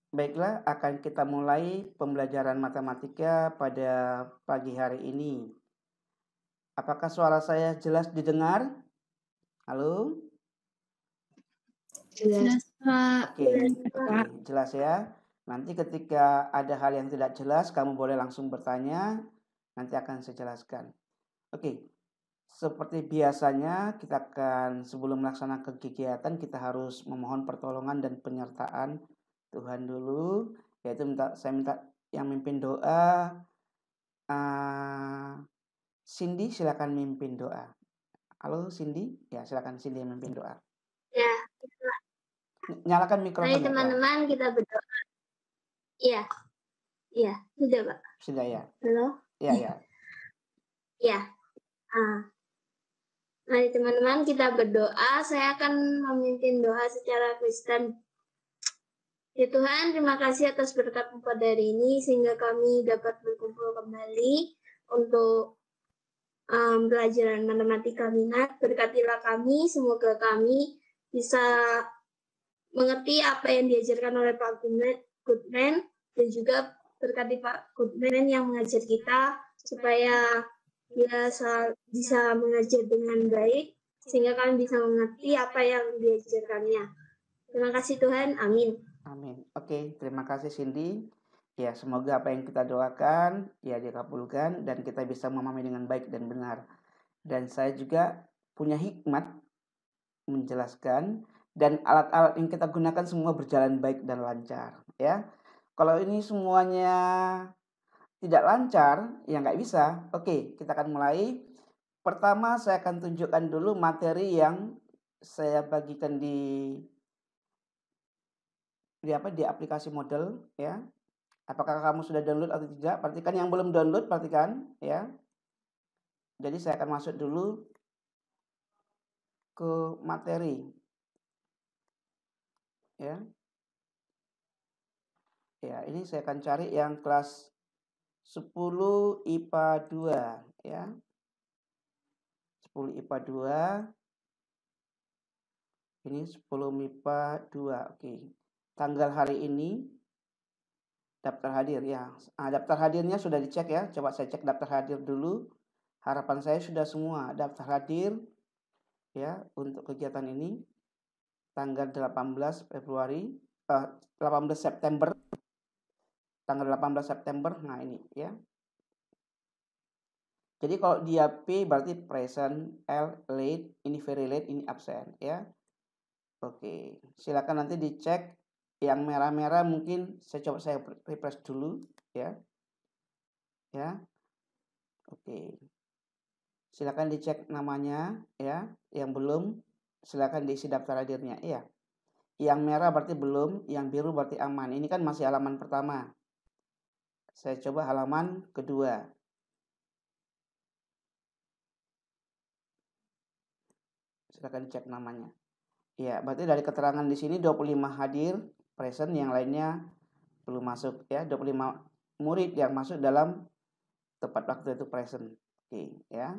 Baiklah, akan kita mulai pembelajaran matematika pada pagi hari ini. Apakah suara saya jelas didengar? Halo? Jelas, Pak. Oke, jelas ya. Nanti ketika ada hal yang tidak jelas, kamu boleh langsung bertanya. Nanti akan saya jelaskan. Oke, seperti biasanya kita akan sebelum melaksanakan kegiatan kita harus memohon pertolongan dan penyertaan Tuhan dulu. Yaitu saya minta yang mimpin doa. Cindy, silakan mimpin doa. Halo Cindy, ya silakan Cindy yang mimpin doa. Ya. Nyalakan mikrofon. Hai teman-teman, kita berdoa. Iya, sudah Pak. Sudah ya. Halo. Ya. Mari teman-teman kita berdoa. Saya akan memimpin doa secara Kristen. Ya Tuhan, terima kasih atas berkat-Mu pada hari ini sehingga kami dapat berkumpul kembali untuk pelajaran matematika minat. Berkatilah kami, semoga kami bisa mengerti apa yang diajarkan oleh Pak Goodman dan juga berkati Pak Goodman yang mengajar kita supaya dia bisa mengajar dengan baik sehingga kami bisa mengerti apa yang diajarkannya. Terima kasih Tuhan, amin. Amin. Oke, terima kasih Cindy. Ya, semoga apa yang kita doakan ya dikabulkan dan kita bisa memahami dengan baik dan benar. Dan saya juga punya hikmat menjelaskan dan alat-alat yang kita gunakan semua berjalan baik dan lancar ya. Kalau ini semuanya tidak lancar ya nggak bisa. Oke, kita akan mulai. Pertama saya akan tunjukkan dulu materi yang saya bagikan di aplikasi model ya. Apakah kamu sudah download atau tidak? Perhatikan yang belum download, perhatikan ya. Jadi saya akan masuk dulu ke materi ya. Ya, ini saya akan cari yang kelas 10 IPA 2 ya. 10 IPA 2. Ini 10 MIPA 2. Oke. Tanggal hari ini daftar hadir ya. Daftar hadirnya sudah dicek ya. Coba saya cek daftar hadir dulu. Harapan saya sudah semua daftar hadir ya untuk kegiatan ini. Tanggal 18 Februari 18 September. Tanggal 18 September. Nah, ini ya. Jadi kalau dia P berarti present, L late, ini very late, ini absent ya. Oke, silakan nanti dicek yang merah-merah mungkin saya refresh dulu ya. Ya. Oke. Silakan dicek namanya ya. Yang belum silakan diisi daftar hadirnya ya. Yang merah berarti belum, yang biru berarti aman. Ini kan masih halaman pertama. Saya coba halaman kedua. Silakan dicek namanya. Ya, berarti dari keterangan di sini 25 hadir present, yang lainnya belum masuk ya. 25 murid yang masuk dalam tepat waktu itu present. Oke, ya.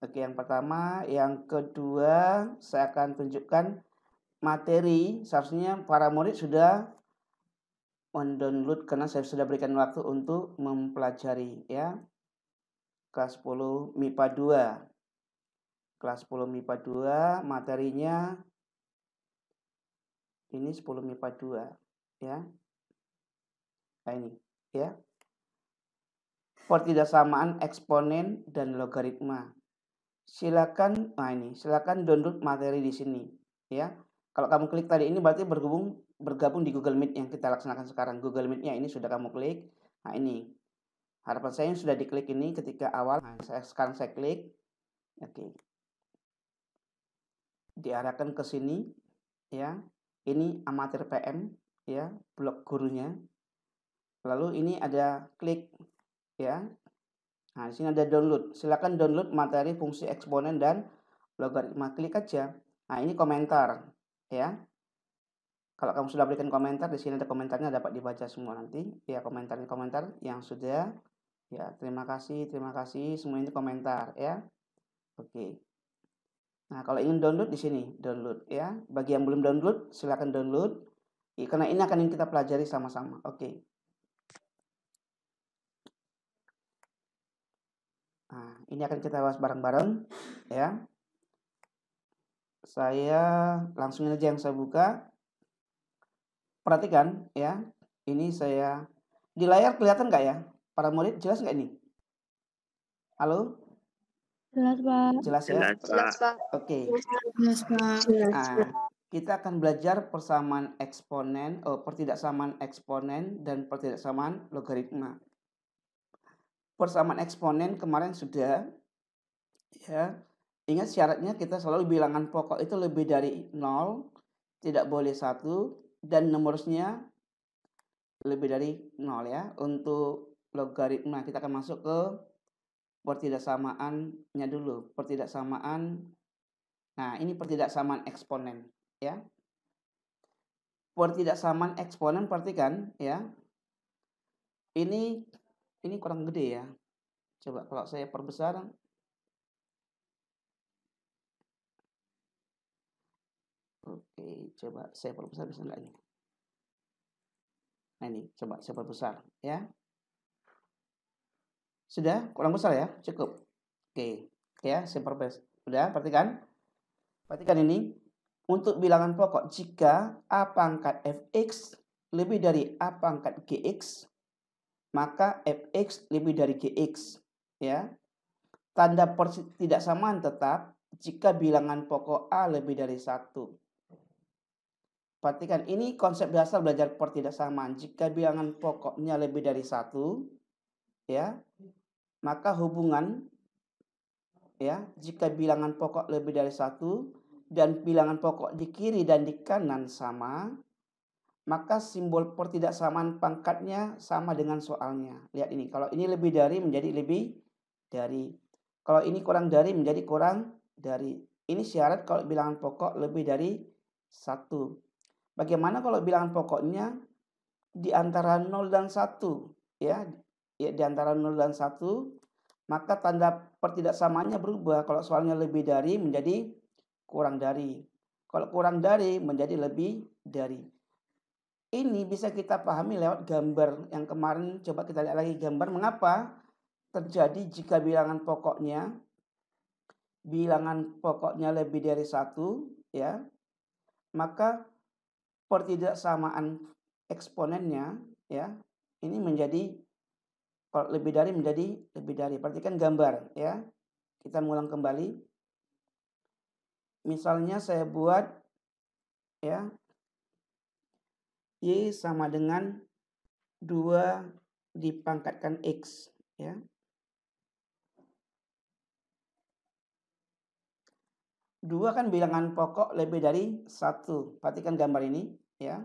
Oke, yang pertama, yang kedua saya akan tunjukkan materi. Seharusnya para murid sudah mendownload karena saya sudah berikan waktu untuk mempelajari ya. Kelas 10 MIPA 2. Kelas 10 MIPA 2 materinya ini 10 MIPA 2 ya. Nah, ini ya. Pertidaksamaan eksponen dan logaritma. Silakan download materi di sini ya. Kalau kamu klik tadi ini berarti bergabung di Google Meet yang kita laksanakan sekarang. Google Meet-nya ini sudah kamu klik. Nah, ini. Harapan saya sudah diklik ini ketika awal. Nah, sekarang saya klik. Oke. Diarahkan ke sini ya. Ini amatir PM ya, blog gurunya. Lalu ini ada klik ya. Nah, di sini ada download. Silakan download materi fungsi eksponen dan logaritma. Klik aja. Nah, ini komentar ya. Kalau kamu sudah berikan komentar, di sini ada komentarnya dapat dibaca semua nanti. Ya, komentar yang sudah. Ya, terima kasih. Semua ini komentar ya. Oke. Nah, kalau ingin download di sini, download ya. Bagi yang belum download, silakan download. karena ini akan kita pelajari sama-sama. Oke. Nah, ini akan kita bahas bareng-bareng ya. Saya langsung aja yang saya buka. Perhatikan ya. Ini saya di layar kelihatan nggak ya? Para murid jelas nggak ini? Halo? Jelas, Pak. Jelas ya? Jelas, Pak. Oke. Jelas, Pak. Nah, kita akan belajar persamaan eksponen, pertidaksamaan eksponen dan pertidaksamaan logaritma. Persamaan eksponen kemarin sudah ya. Ingat syaratnya kita selalu bilangan pokok itu lebih dari 0, tidak boleh 1, dan nomornya lebih dari 0 ya. Untuk logaritma kita akan masuk ke pertidaksamaannya dulu. Pertidaksamaan. Nah, ini pertidaksamaan eksponen ya. Pertidaksamaan eksponen perhatikan ya. Ini kurang gede ya. Coba kalau saya perbesar. Oke, coba saya perbesar bisa enggak ini? Nah, ini coba saya perbesar ya. Sudah kurang besar ya? Cukup. Oke, ya, saya perbesar. Sudah, perhatikan. Perhatikan ini. Untuk bilangan pokok jika A pangkat fx lebih dari A pangkat gx, maka fx lebih dari gx ya. Tanda pertidaksamaan tetap jika bilangan pokok A lebih dari 1. Perhatikan, ini konsep dasar belajar pertidaksamaan. Jika bilangan pokoknya lebih dari 1 ya, maka hubungan ya, jika bilangan pokok lebih dari 1 dan bilangan pokok di kiri dan di kanan sama, maka simbol pertidaksamaan pangkatnya sama dengan soalnya. Lihat ini, kalau ini lebih dari menjadi lebih dari. Kalau ini kurang dari menjadi kurang dari. Ini syarat kalau bilangan pokok lebih dari 1. Bagaimana kalau bilangan pokoknya di antara 0 dan 1 ya? Ya, di antara 0 dan 1, maka tanda pertidaksamaannya berubah. Kalau soalnya lebih dari menjadi kurang dari. Kalau kurang dari menjadi lebih dari. Ini bisa kita pahami lewat gambar yang kemarin. Coba kita lihat lagi gambar. Mengapa terjadi jika bilangan pokoknya lebih dari 1 ya, maka pertidaksamaan eksponennya ya, ini menjadi, kalau lebih dari menjadi lebih dari. Perhatikan gambar ya. Kita mengulang kembali. Misalnya saya buat ya, Y sama dengan 2 dipangkatkan X ya. 2 kan bilangan pokok lebih dari 1. Perhatikan gambar ini ya.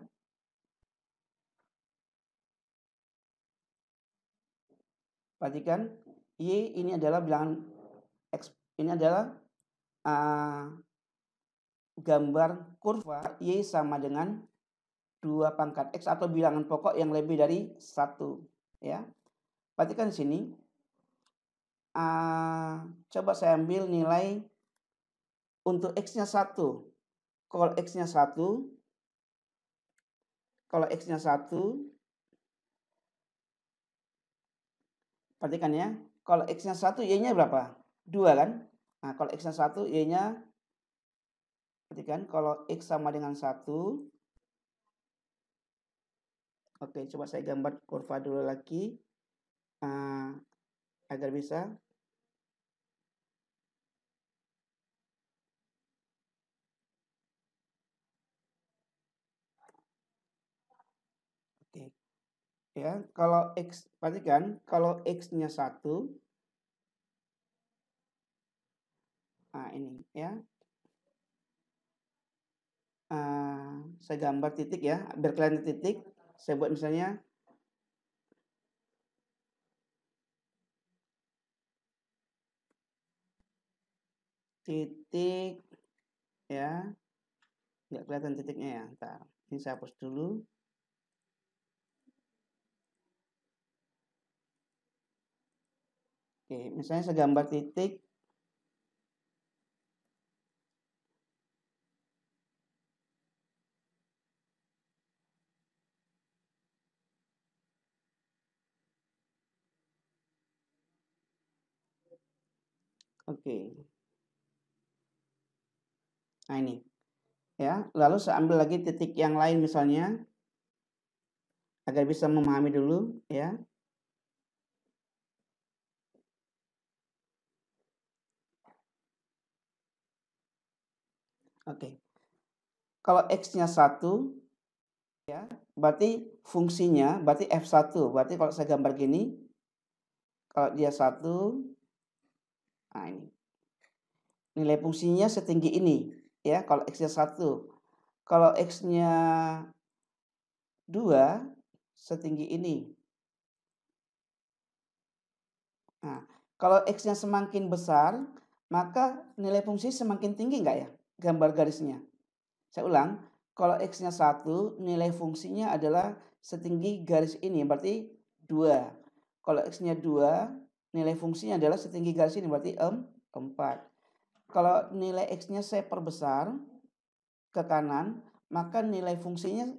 Perhatikan, Y ini adalah bilangan X, ini adalah gambar kurva Y sama dengan 2 pangkat X atau bilangan pokok yang lebih dari 1 ya. Perhatikan di sini. Coba saya ambil nilai untuk X-nya 1. Kalau X-nya 1, perhatikan ya. Kalau X-nya 1, Y-nya berapa? 2 kan? Nah, kalau X-nya 1, Y-nya, perhatikan, kalau X sama dengan 1. Oke, coba saya gambar kurva dulu lagi. Agar bisa. Oke. Ya, kalau X, perhatikan, kalau X-nya 1. Nah, ini ya. Saya gambar titik ya, biar kelihatan titik. Saya buat misalnya titik ya, nggak kelihatan titiknya ya. Ntar ini saya hapus dulu. Oke, misalnya saya gambar titik Oke. Nah ini. Ya, lalu saya ambil lagi titik yang lain misalnya agar bisa memahami dulu ya. Oke. Kalau X-nya 1 ya, berarti fungsinya berarti F1. Berarti kalau saya gambar gini, kalau dia 1, nah ini. Nilai fungsinya setinggi ini ya, kalau X-nya 1. Kalau X-nya 2 setinggi ini. Nah, kalau X-nya semakin besar, maka nilai fungsi semakin tinggi enggak ya? Gambar garisnya. Saya ulang, kalau X-nya 1, nilai fungsinya adalah setinggi garis ini, berarti 2. Kalau X-nya 2, nilai fungsinya adalah setinggi garis ini, berarti 4. Kalau nilai X-nya saya perbesar ke kanan, maka nilai fungsinya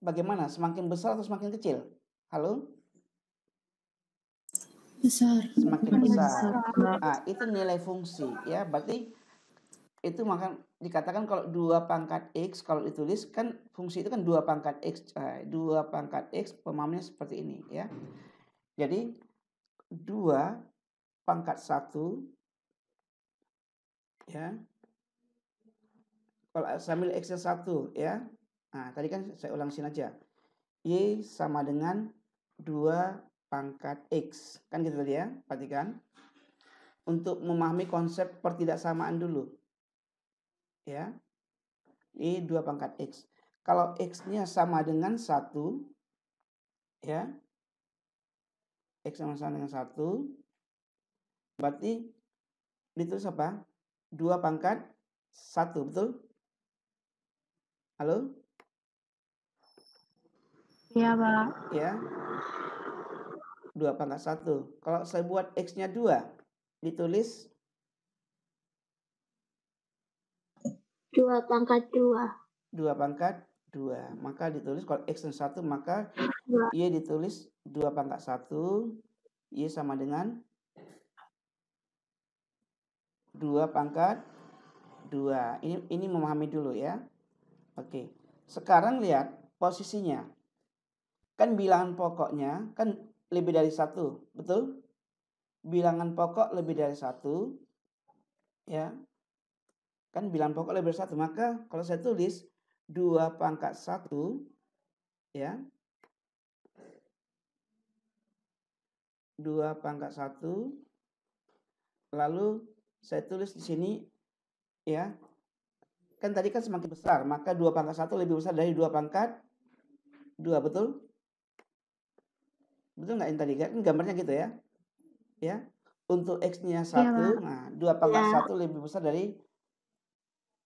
bagaimana? Semakin besar atau semakin kecil? Halo? Besar. Semakin besar. Nah, itu nilai fungsi ya. Berarti itu maka dikatakan kalau 2 pangkat X kalau ditulis kan fungsi itu kan 2 pangkat X. 2 pangkat X pemahamannya seperti ini ya. Jadi 2 pangkat 1 ya. Kalau saya ambil X-nya 1 ya. Nah, tadi kan saya ulang sini aja. Y sama dengan 2 pangkat X. Kan gitu tadi ya. Perhatikan. Untuk memahami konsep pertidaksamaan dulu. Ya. Y 2 pangkat X. Kalau X-nya sama dengan 1 ya. X sama dengan 1 berarti ditulis apa? 2 pangkat 1, betul? Halo? Iya, Pak. Ya. 2 pangkat 1. Kalau saya buat X-nya 2, ditulis 2 pangkat 2. 2 pangkat 2. Maka ditulis kalau X-nya 1, maka 2. Y ditulis 2 pangkat 1. Y sama dengan 2 pangkat 2. Ini memahami dulu ya. Oke. Sekarang lihat posisinya. Kan bilangan pokoknya kan lebih dari 1, betul? Bilangan pokok lebih dari 1 ya. Kan bilangan pokok lebih dari 1, maka kalau saya tulis 2 pangkat 1 ya. 2 pangkat 1 lalu saya tulis di sini ya. Kan tadi kan semakin besar, maka 2 pangkat 1 lebih besar dari 2 pangkat 2, betul? Betul nggak yang tadi? Kan gambarnya gitu ya. Ya. Untuk X-nya 1, Pak. nah 2 pangkat 1 lebih besar dari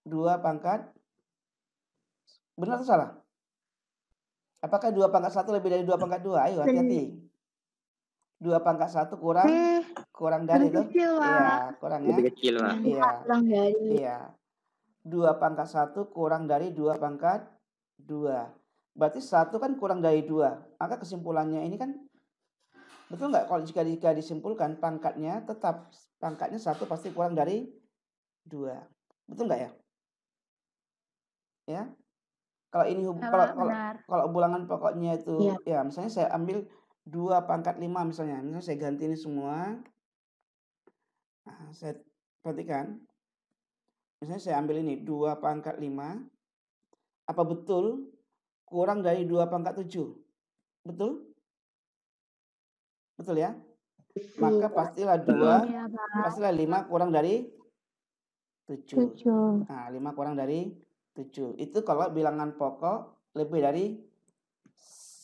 2 pangkat. Benar atau salah? Apakah 2 pangkat 1 lebih dari 2 pangkat 2? Ayo hati-hati. 2 pangkat 1 kurang dari itu? Kecil, Pak. Iya, kurang ya. Lebih kecil, Pak. Iya. Kurang dari. Iya. 2 pangkat 1 kurang dari 2 pangkat 2. Berarti 1 kan kurang dari 2. Maka kesimpulannya ini kan betul nggak kalau jika disimpulkan pangkatnya 1 pasti kurang dari 2. Betul nggak ya? Ya. Kalau ini kalau ulangan pokoknya itu ya misalnya saya ambil 2 pangkat 5 misalnya. Misalnya saya ganti ini semua. Nah, saya perhatikan. Misalnya saya ambil ini 2 pangkat 5. Apa betul kurang dari 2 pangkat 7? Betul? Betul ya? Maka pastilah 5 kurang dari 7. Nah, 5 kurang dari 7. Itu kalau bilangan pokok lebih dari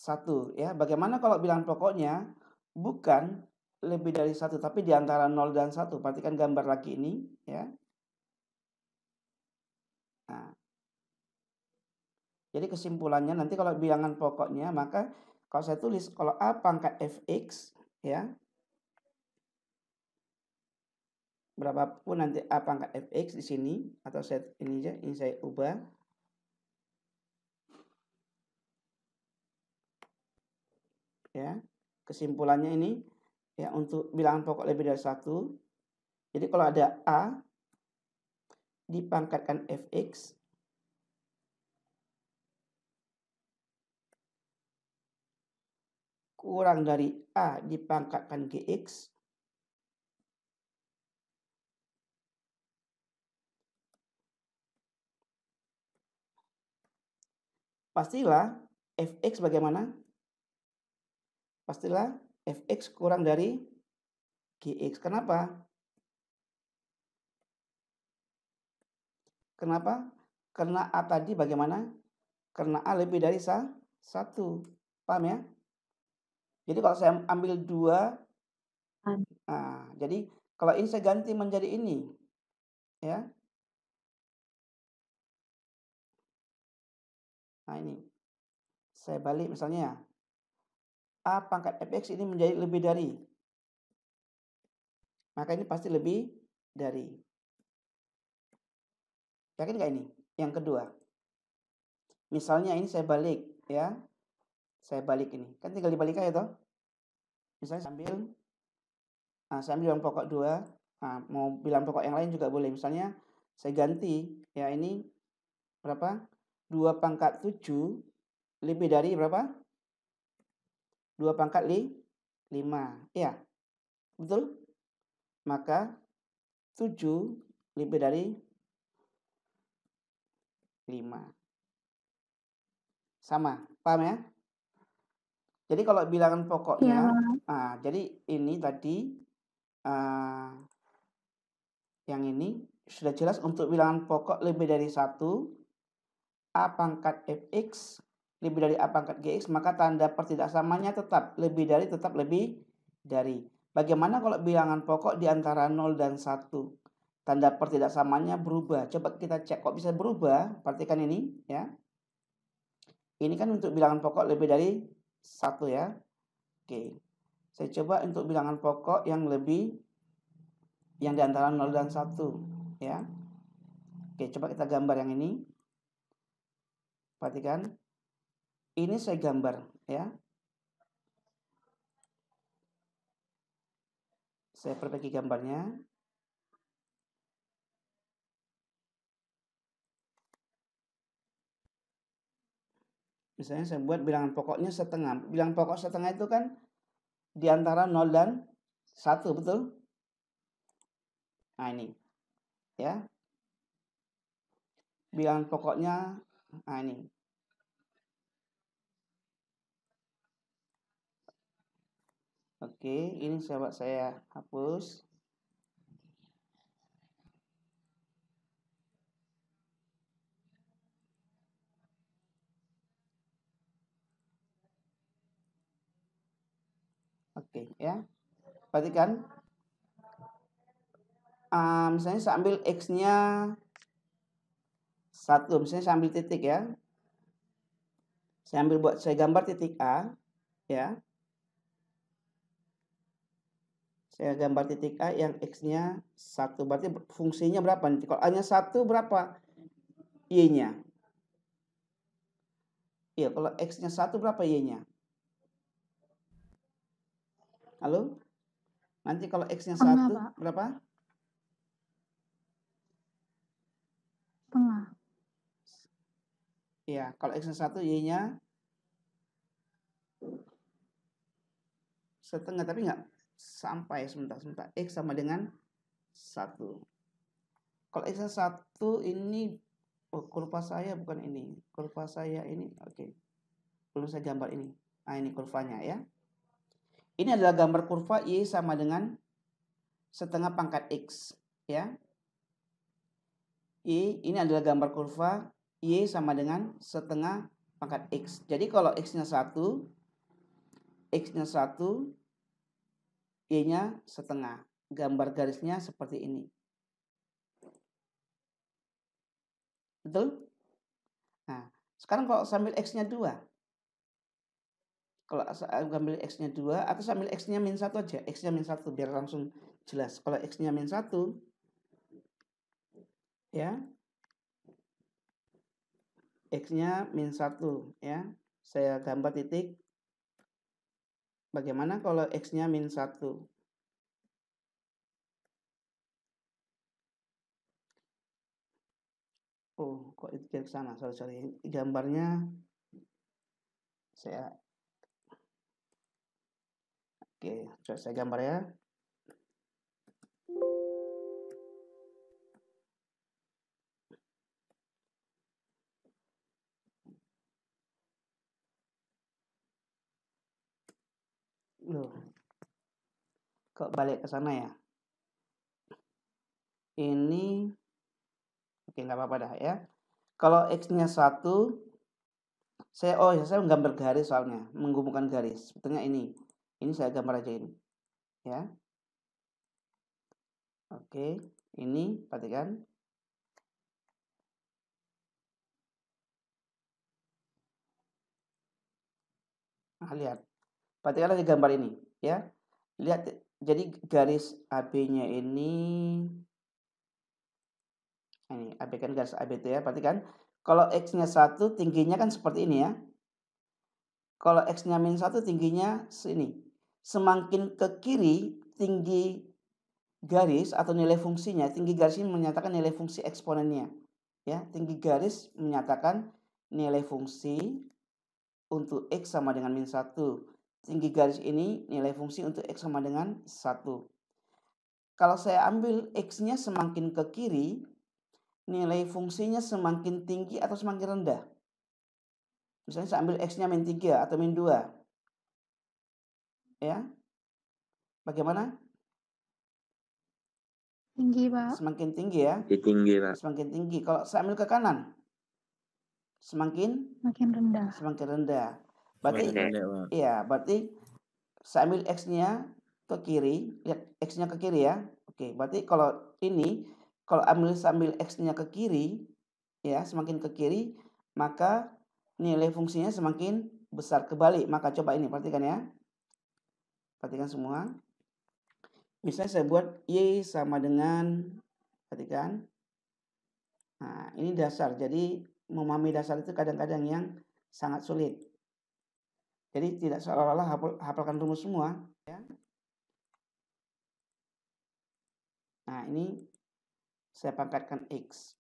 1 ya. Bagaimana kalau bilangan pokoknya bukan lebih dari 1 tapi di antara 0 dan 1. Perhatikan gambar lagi ini ya. Nah. Jadi kesimpulannya nanti kalau bilangan pokoknya maka kalau saya tulis kalau A pangkat Fx ya. Berapapun nanti A pangkat Fx di sini atau set ini aja, ini saya ubah. Ya. Kesimpulannya ini ya untuk bilangan pokok lebih dari 1 Jadi kalau ada A dipangkatkan Fx kurang dari A dipangkatkan Gx, pastilah Fx bagaimana? Pastilah Fx kurang dari Gx. Kenapa? Kenapa? Karena A tadi bagaimana? Karena A lebih dari 1. Paham ya? Jadi kalau saya ambil 2, nah, jadi kalau ini saya ganti menjadi ini. Ya. Nah ini. Saya balik misalnya. A pangkat Fx ini menjadi lebih dari. Maka ini pasti lebih dari. Yakin nggak ini? Yang kedua. Misalnya ini saya balik ya. Saya balik ini. Kan tinggal dibalik aja toh. Misalnya saya ambil bilangan pokok 2. Nah, mau bilangan pokok yang lain juga boleh. Misalnya saya ganti ya ini berapa? 2 pangkat 7 lebih dari berapa? 2 pangkat 5. Ya. Betul? Maka 7 lebih dari 5. Sama. Paham ya? Jadi kalau bilangan pokoknya, jadi ini tadi yang ini sudah jelas untuk bilangan pokok lebih dari 1, A pangkat Fx lebih dari A pangkat Gx, maka tanda pertidaksamanya tetap lebih dari. Bagaimana kalau bilangan pokok di antara 0 dan 1? Tanda pertidaksamanya berubah. Coba kita cek kok bisa berubah. Perhatikan ini ya. Ini kan untuk bilangan pokok lebih dari 1 ya. Oke. Saya coba untuk bilangan pokok yang di antara 0 dan 1 ya. Oke, coba kita gambar yang ini. Perhatikan. Ini saya gambar ya. Saya perbaiki gambarnya. Misalnya saya buat bilangan pokoknya setengah. Bilangan pokok setengah itu kan di antara 0 dan 1, betul? Nah ini. Ya. Bilangan pokoknya, nah ini. Oke, ini saya hapus. Oke, ya. Perhatikan. Misalnya saya ambil X-nya 1. Misalnya saya ambil titik ya. Saya gambar titik A. Ya. Saya gambar titik A yang X-nya 1. Berarti fungsinya berapa nih? Kalau A-nya 1 berapa? Y-nya. Iya, kalau X-nya 1 berapa Y-nya? Halo? Nanti kalau X-nya 1 berapa? Setengah. Iya, kalau X-nya 1 Y-nya setengah, tapi nggak sampai sebentar. X sama dengan 1. Kalau X-nya 1 ini, kurva saya bukan ini. Kurva saya ini, oke. Belum saya gambar ini. Nah, ini kurvanya ya. Ini adalah gambar kurva Y sama dengan setengah pangkat X. Ya. Ini adalah gambar kurva Y sama dengan setengah pangkat X. Jadi kalau X-nya 1, Y-nya setengah. Gambar garisnya seperti ini. Betul? Nah, sekarang kalau sambil X-nya 2. Kalau ambil X-nya 2 atau sambil X-nya min 1 aja. X-nya min 1 biar langsung jelas. Kalau X-nya min 1 ya. X-nya min 1 ya. Saya gambar titik. Bagaimana kalau X-nya min 1? Oh, kok itu ke sana? Sorry. Gambarnya saya Oke, coba saya gambar ya. Loh, kok balik ke sana ya? Ini oke, nggak apa-apa dah ya. Kalau X-nya 1, saya menggambar garis soalnya, menghubungkan garis. Sebetulnya ini. Ini saya gambar aja ini. Ya. Oke, ini perhatikan. Nah, lihat. Perhatikan di gambar ini, ya. Lihat, jadi garis AB-nya ini AB kan garis AB itu ya. Perhatikan, kalau X-nya 1 tingginya kan seperti ini ya. Kalau X-nya -1 tingginya sini. Semakin ke kiri tinggi garis atau nilai fungsinya, tinggi garis ini menyatakan nilai fungsi eksponennya. Ya, tinggi garis menyatakan nilai fungsi untuk X sama dengan -1. Tinggi garis ini nilai fungsi untuk X sama dengan 1. Kalau saya ambil X-nya semakin ke kiri, nilai fungsinya semakin tinggi atau semakin rendah. Misalnya saya ambil X-nya -3 atau -2. Ya. Bagaimana? Tinggi, Pak. Semakin tinggi ya. Tinggi, Pak. Semakin tinggi. Kalau saya ambil ke kanan, semakin rendah. Semakin rendah. Berarti Pendek, iya, berarti saya ambil X-nya ke kiri, lihat X-nya ke kiri ya. Oke, berarti kalau ambil X-nya ke kiri, ya, semakin ke kiri, maka nilai fungsinya semakin besar. Kebalik, maka coba ini, perhatikan ya. Perhatikan semua. Misalnya saya buat Y sama dengan, perhatikan. Nah, ini dasar. Jadi memahami dasar itu kadang-kadang yang sangat sulit. Jadi tidak seolah-olah hafalkan rumus semua. Ya. Nah, ini saya pangkatkan X.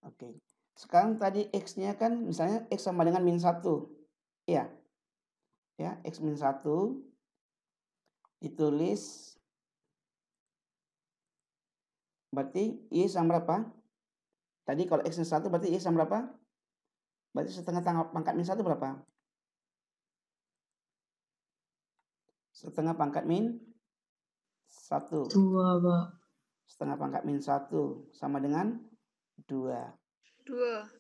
Oke. Sekarang tadi X-nya kan misalnya X sama dengan -1. Iya. Ya, X -1 ditulis berarti Y sama berapa? Tadi kalau X-nya 1 berarti Y sama berapa? Berarti setengah pangkat -1 berapa? Setengah pangkat -1. 2, Pak. Setengah pangkat -1 sama dengan 2. 2.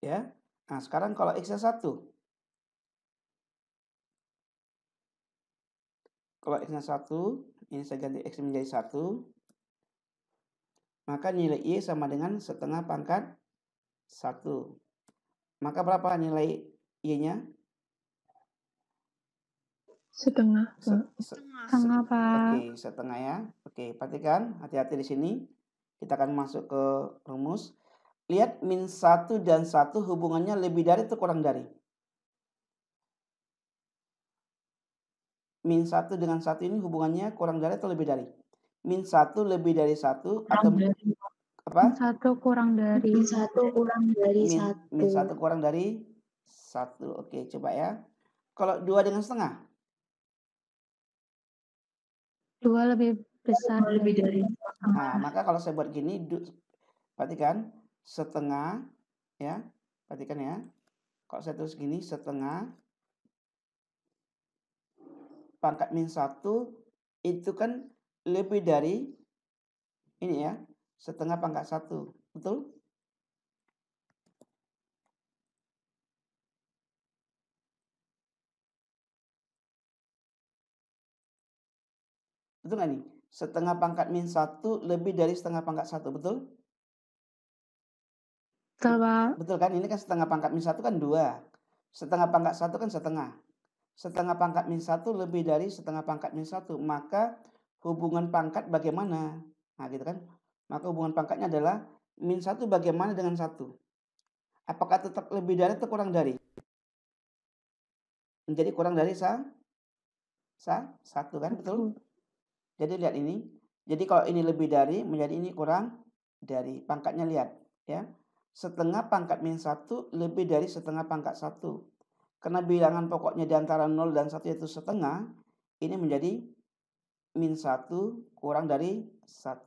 Ya. Nah, sekarang kalau X-nya 1. Kalau X-nya 1, ini saya ganti X menjadi 1. Maka nilai Y sama dengan setengah pangkat 1. Maka berapa nilai Y-nya? Setengah, Pak. Setengah, Pak. Oke, setengah ya. Oke, perhatikan, hati-hati di sini. Kita akan masuk ke rumus. Lihat -1 dan 1 hubungannya lebih dari atau kurang dari? -1 dengan 1 ini hubungannya kurang dari atau lebih dari? -1 lebih dari 1 atau apa? -1 kurang dari. -1 kurang dari 1. -1 kurang dari 1. Oke, coba ya. Kalau 2 dengan setengah? 2 lebih besar. Lebih dari. Nah, maka kalau saya buat gini, perhatikan, setengah, ya, perhatikan ya. Kalau saya tulis gini, setengah pangkat -1 itu kan lebih dari ini ya, setengah pangkat 1, betul? Betul nggak nih? Setengah pangkat -1 lebih dari setengah pangkat 1, betul? Betul, Pak. Betul kan? Ini kan setengah pangkat -1 kan 2. Setengah pangkat 1 kan setengah. Setengah pangkat -1 lebih dari setengah pangkat -1. Maka hubungan pangkat bagaimana? Nah, gitu kan? Maka hubungan pangkatnya adalah -1 bagaimana dengan 1? Apakah tetap lebih dari atau kurang dari? Menjadi kurang dari 1 kan? Betul? Jadi lihat ini. Jadi kalau ini lebih dari, menjadi ini kurang dari. Pangkatnya lihat ya. Setengah pangkat min 1 lebih dari setengah pangkat 1. Karena bilangan pokoknya di antara 0 dan 1 yaitu setengah, ini menjadi min 1 kurang dari 1.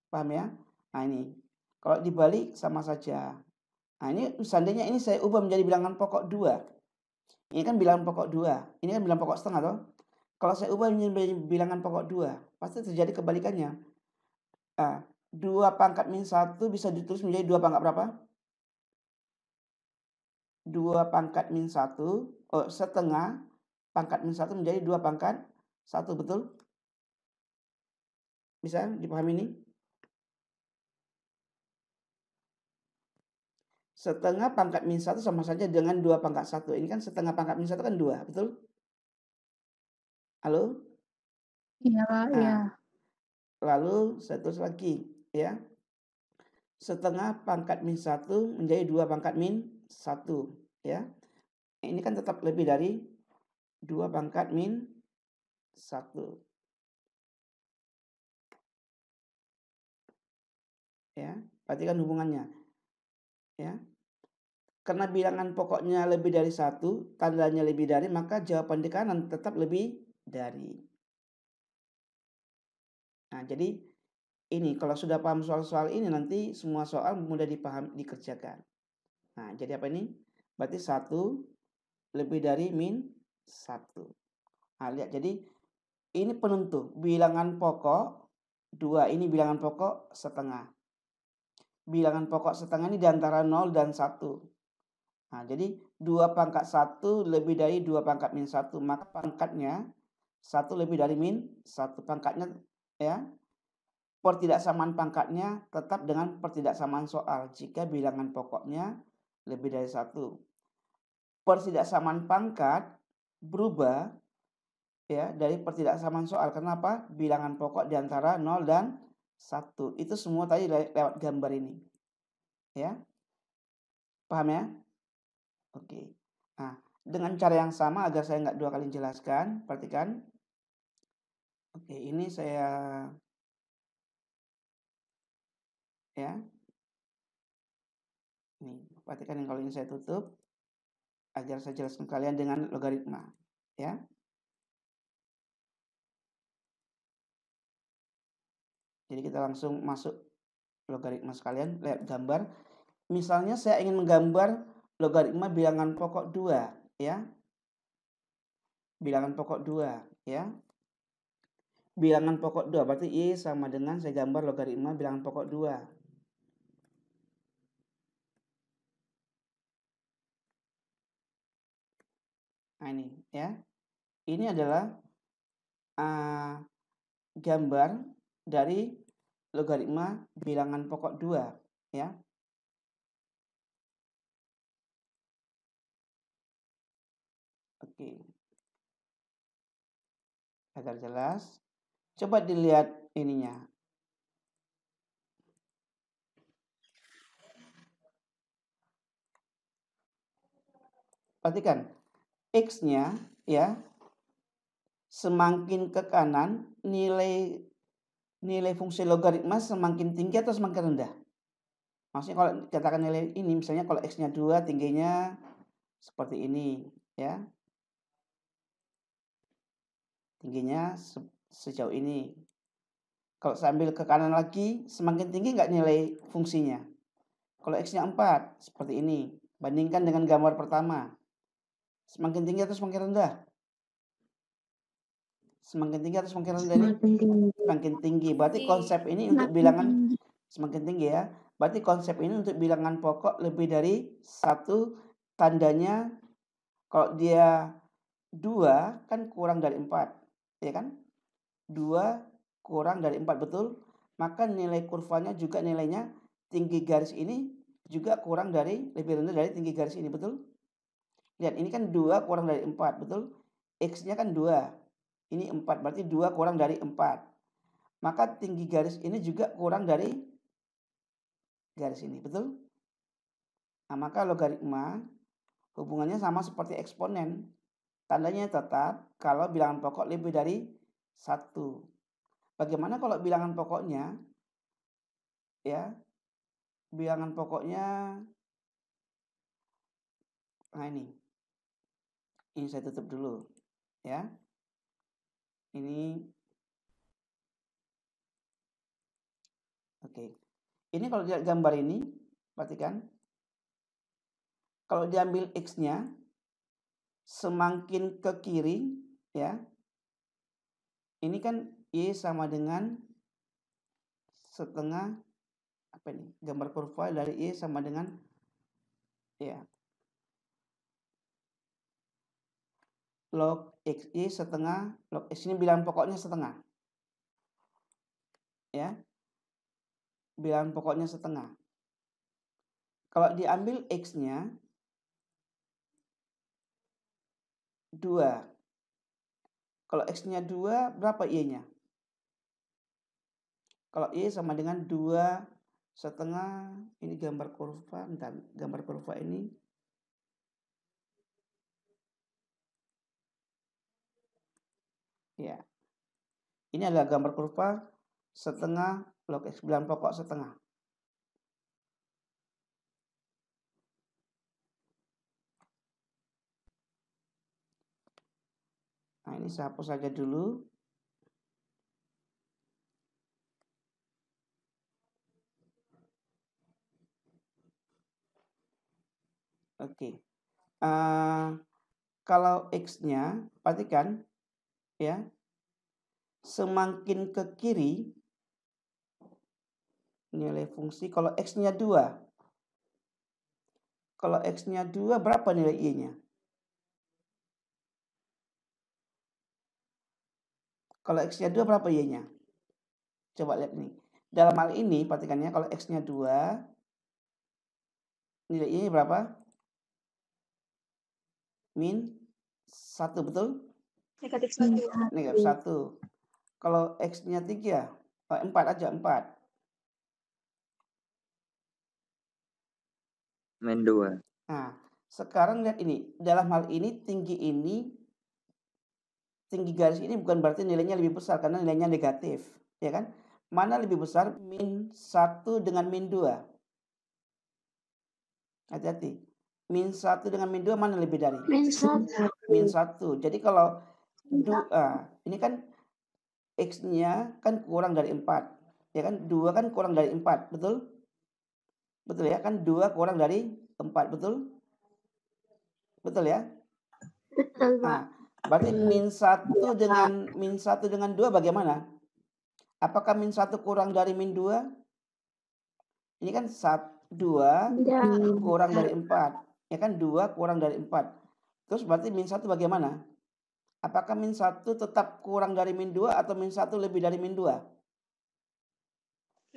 Paham ya? Nah ini. Kalau dibalik sama saja. Nah ini seandainya ini saya ubah menjadi bilangan pokok 2. Ini kan bilangan pokok 2. Ini kan bilangan pokok setengah toh. Kalau saya ubah menjadi bilangan pokok 2, pasti terjadi kebalikannya. 2 pangkat min 1 bisa ditulis menjadi 2 pangkat berapa? 2 pangkat min 1, setengah pangkat min 1 menjadi 2 pangkat 1, betul? Bisa dipahami ini? Setengah pangkat min 1 sama saja dengan 2 pangkat 1. Ini kan setengah pangkat min 1 kan 2, betul? Halo? Iya, Pak. Iya. Lalu saya tulis lagi ya. Setengah pangkat min 1 menjadi 2 pangkat min 1 ya. Ini kan tetap lebih dari 2 pangkat min 1. Ya, perhatikan hubungannya. Ya. Karena bilangan pokoknya lebih dari 1, tandanya lebih dari, maka jawaban di kanan tetap lebih dari. Nah, jadi ini kalau sudah paham soal-soal ini nanti semua soal mudah dikerjakan. Nah, jadi apa ini? Berarti 1 lebih dari min 1. Nah, lihat jadi ini penentu. Bilangan pokok 2 ini bilangan pokok setengah. Bilangan pokok setengah ini di antara 0 dan 1. Nah, jadi 2 pangkat 1 lebih dari 2 pangkat min 1. Maka pangkatnya 1 lebih dari min 1. Pangkatnya ya. Pertidaksamaan pangkatnya tetap dengan pertidaksamaan soal jika bilangan pokoknya lebih dari 1. Pertidaksamaan pangkat berubah ya dari pertidaksamaan soal. Kenapa? Bilangan pokok di antara 0 dan 1. Itu semua tadi lewat gambar ini. Ya. Paham ya? Oke. Nah, dengan cara yang sama agar saya nggak 2 kali jelaskan, perhatikan. Oke, ini saya ya. Nih, perhatikan yang kalau ini saya tutup agar saya jelaskan kalian dengan logaritma, ya. Jadi kita langsung masuk logaritma sekalian, lihat gambar. Misalnya saya ingin menggambar logaritma bilangan pokok 2, ya. Bilangan pokok 2, ya. Bilangan pokok 2 berarti I sama dengan saya gambar logaritma bilangan pokok 2. Nah ini ya. Ini adalah gambar dari logaritma bilangan pokok 2 ya. Oke. Agar jelas. Coba dilihat ininya. Perhatikan. X-nya ya. Semakin ke kanan nilai fungsi logaritma semakin tinggi atau semakin rendah? Maksudnya kalau katakan nilai ini misalnya kalau X-nya 2 tingginya seperti ini ya. Tingginya sejauh ini. Kalau saya ambil ke kanan lagi semakin tinggi nggak nilai fungsinya? Kalau X-nya 4 seperti ini. Bandingkan dengan gambar pertama. Semakin tinggi atau semakin rendah? Semakin tinggi atau semakin rendah ini? Semakin tinggi. Berarti konsep ini untuk bilangan semakin tinggi ya. Berarti konsep ini untuk bilangan pokok lebih dari 1, tandanya kalau dia 2 kan kurang dari 4. Ya kan? 2 kurang dari 4, betul? Maka nilai kurvanya juga nilainya tinggi garis ini juga kurang dari, lebih rendah dari tinggi garis ini, betul? Lihat, ini kan 2 kurang dari 4, betul? X-nya kan 2. Ini 4, berarti 2 kurang dari 4. Maka tinggi garis ini juga kurang dari garis ini, betul? Nah, maka logaritma hubungannya sama seperti eksponen. Tandanya tetap kalau bilangan pokok lebih dari 1. Bagaimana kalau bilangan pokoknya? Ya, bilangan pokoknya, nah ini saya tutup dulu, ya. Ini, oke. Ini kalau lihat gambar ini, perhatikan. Kalau diambil X-nya, semakin ke kiri, ya. Ini kan Y sama dengan setengah, apa ini? Gambar kurva dari Y sama dengan, ya, log X, Y setengah, log X ini bilangan pokoknya setengah. Ya. Bilangan pokoknya setengah. Kalau diambil X-nya 2. Kalau X-nya 2, berapa Y-nya? Kalau Y sama dengan 2 setengah, ini gambar kurva, bentar, gambar kurva ini. Ya. Ini adalah gambar kurva setengah log X, bilangan pokok setengah. Nah, ini saya hapus saja dulu. Oke. Kalau X-nya, perhatikan, ya, semakin ke kiri, nilai fungsi, kalau X-nya 2. Kalau X-nya 2, berapa nilai Y-nya? Kalau X-nya 2, berapa Y-nya? Coba lihat ini. Dalam hal ini, perhatikan ya, kalau X-nya 2, nilai Y-nya berapa? Min 1, betul? Negatif 1. Negatif 1. Kalau X-nya 3, 4 aja, 4. Min 2. Nah, sekarang lihat ini. Dalam hal ini, tinggi garis ini bukan berarti nilainya lebih besar, karena nilainya negatif. Ya kan? Mana lebih besar? Min 1 dengan min 2. Hati-hati. Min 1 dengan min 2 mana lebih dari? Min 1. Min 1. Jadi kalau ini kan X-nya kan kurang dari 4. Ya kan? 2 kan kurang dari 4, betul? Betul ya? Kan 2 kurang dari 4, betul? Betul ya? Betul, Pak. Nah, berarti min 1 dengan 2 bagaimana? Apakah min 1 kurang dari min 2? Ini kan 2 kurang dari 4. Ya kan 2 kurang dari 4. Terus berarti min 1 bagaimana? Apakah min 1 tetap kurang dari min 2 atau min 1 lebih dari min 2?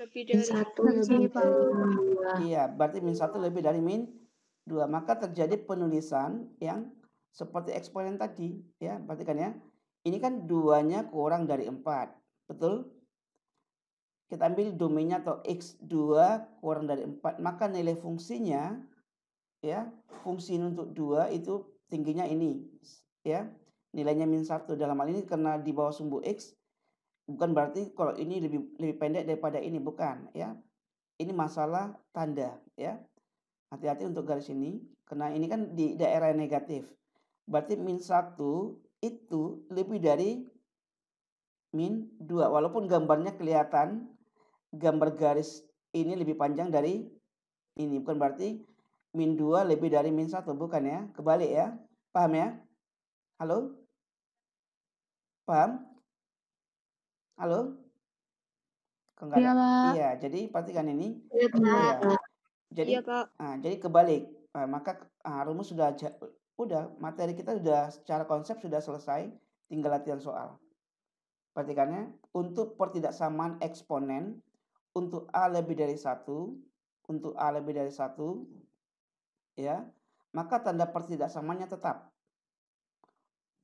Lebih dari 1. Iya, berarti min 1 lebih dari min 2. Maka terjadi penulisan yang seperti eksponen tadi. Ya, perhatikan ya. Ini kan 2-nya kurang dari 4. Betul? Kita ambil domainnya atau X2 kurang dari 4. Maka nilai fungsinya, ya, fungsi untuk 2 itu tingginya ini. Ya, nilainya min 1. Dalam hal ini karena di bawah sumbu X, bukan berarti kalau ini lebih pendek daripada ini, bukan, ya. Ini masalah tanda, ya. Hati-hati untuk garis ini, karena ini kan di daerah negatif. Berarti min 1 itu lebih dari min 2. Walaupun gambarnya kelihatan, gambar garis ini lebih panjang dari ini. Bukan berarti min 2 lebih dari min 1, bukan ya. Kebalik ya. Paham ya? Halo? Paham? Halo? Iya, Pak. Iya, jadi perhatikan ini. Iya, Pak. Jadi, jadi kebalik. Maka rumus sudah materi kita sudah secara konsep sudah selesai, tinggal latihan soal. Perhatikannya, untuk pertidaksamaan eksponen untuk A lebih dari 1, untuk A lebih dari 1, ya, maka tanda pertidaksamaannya tetap.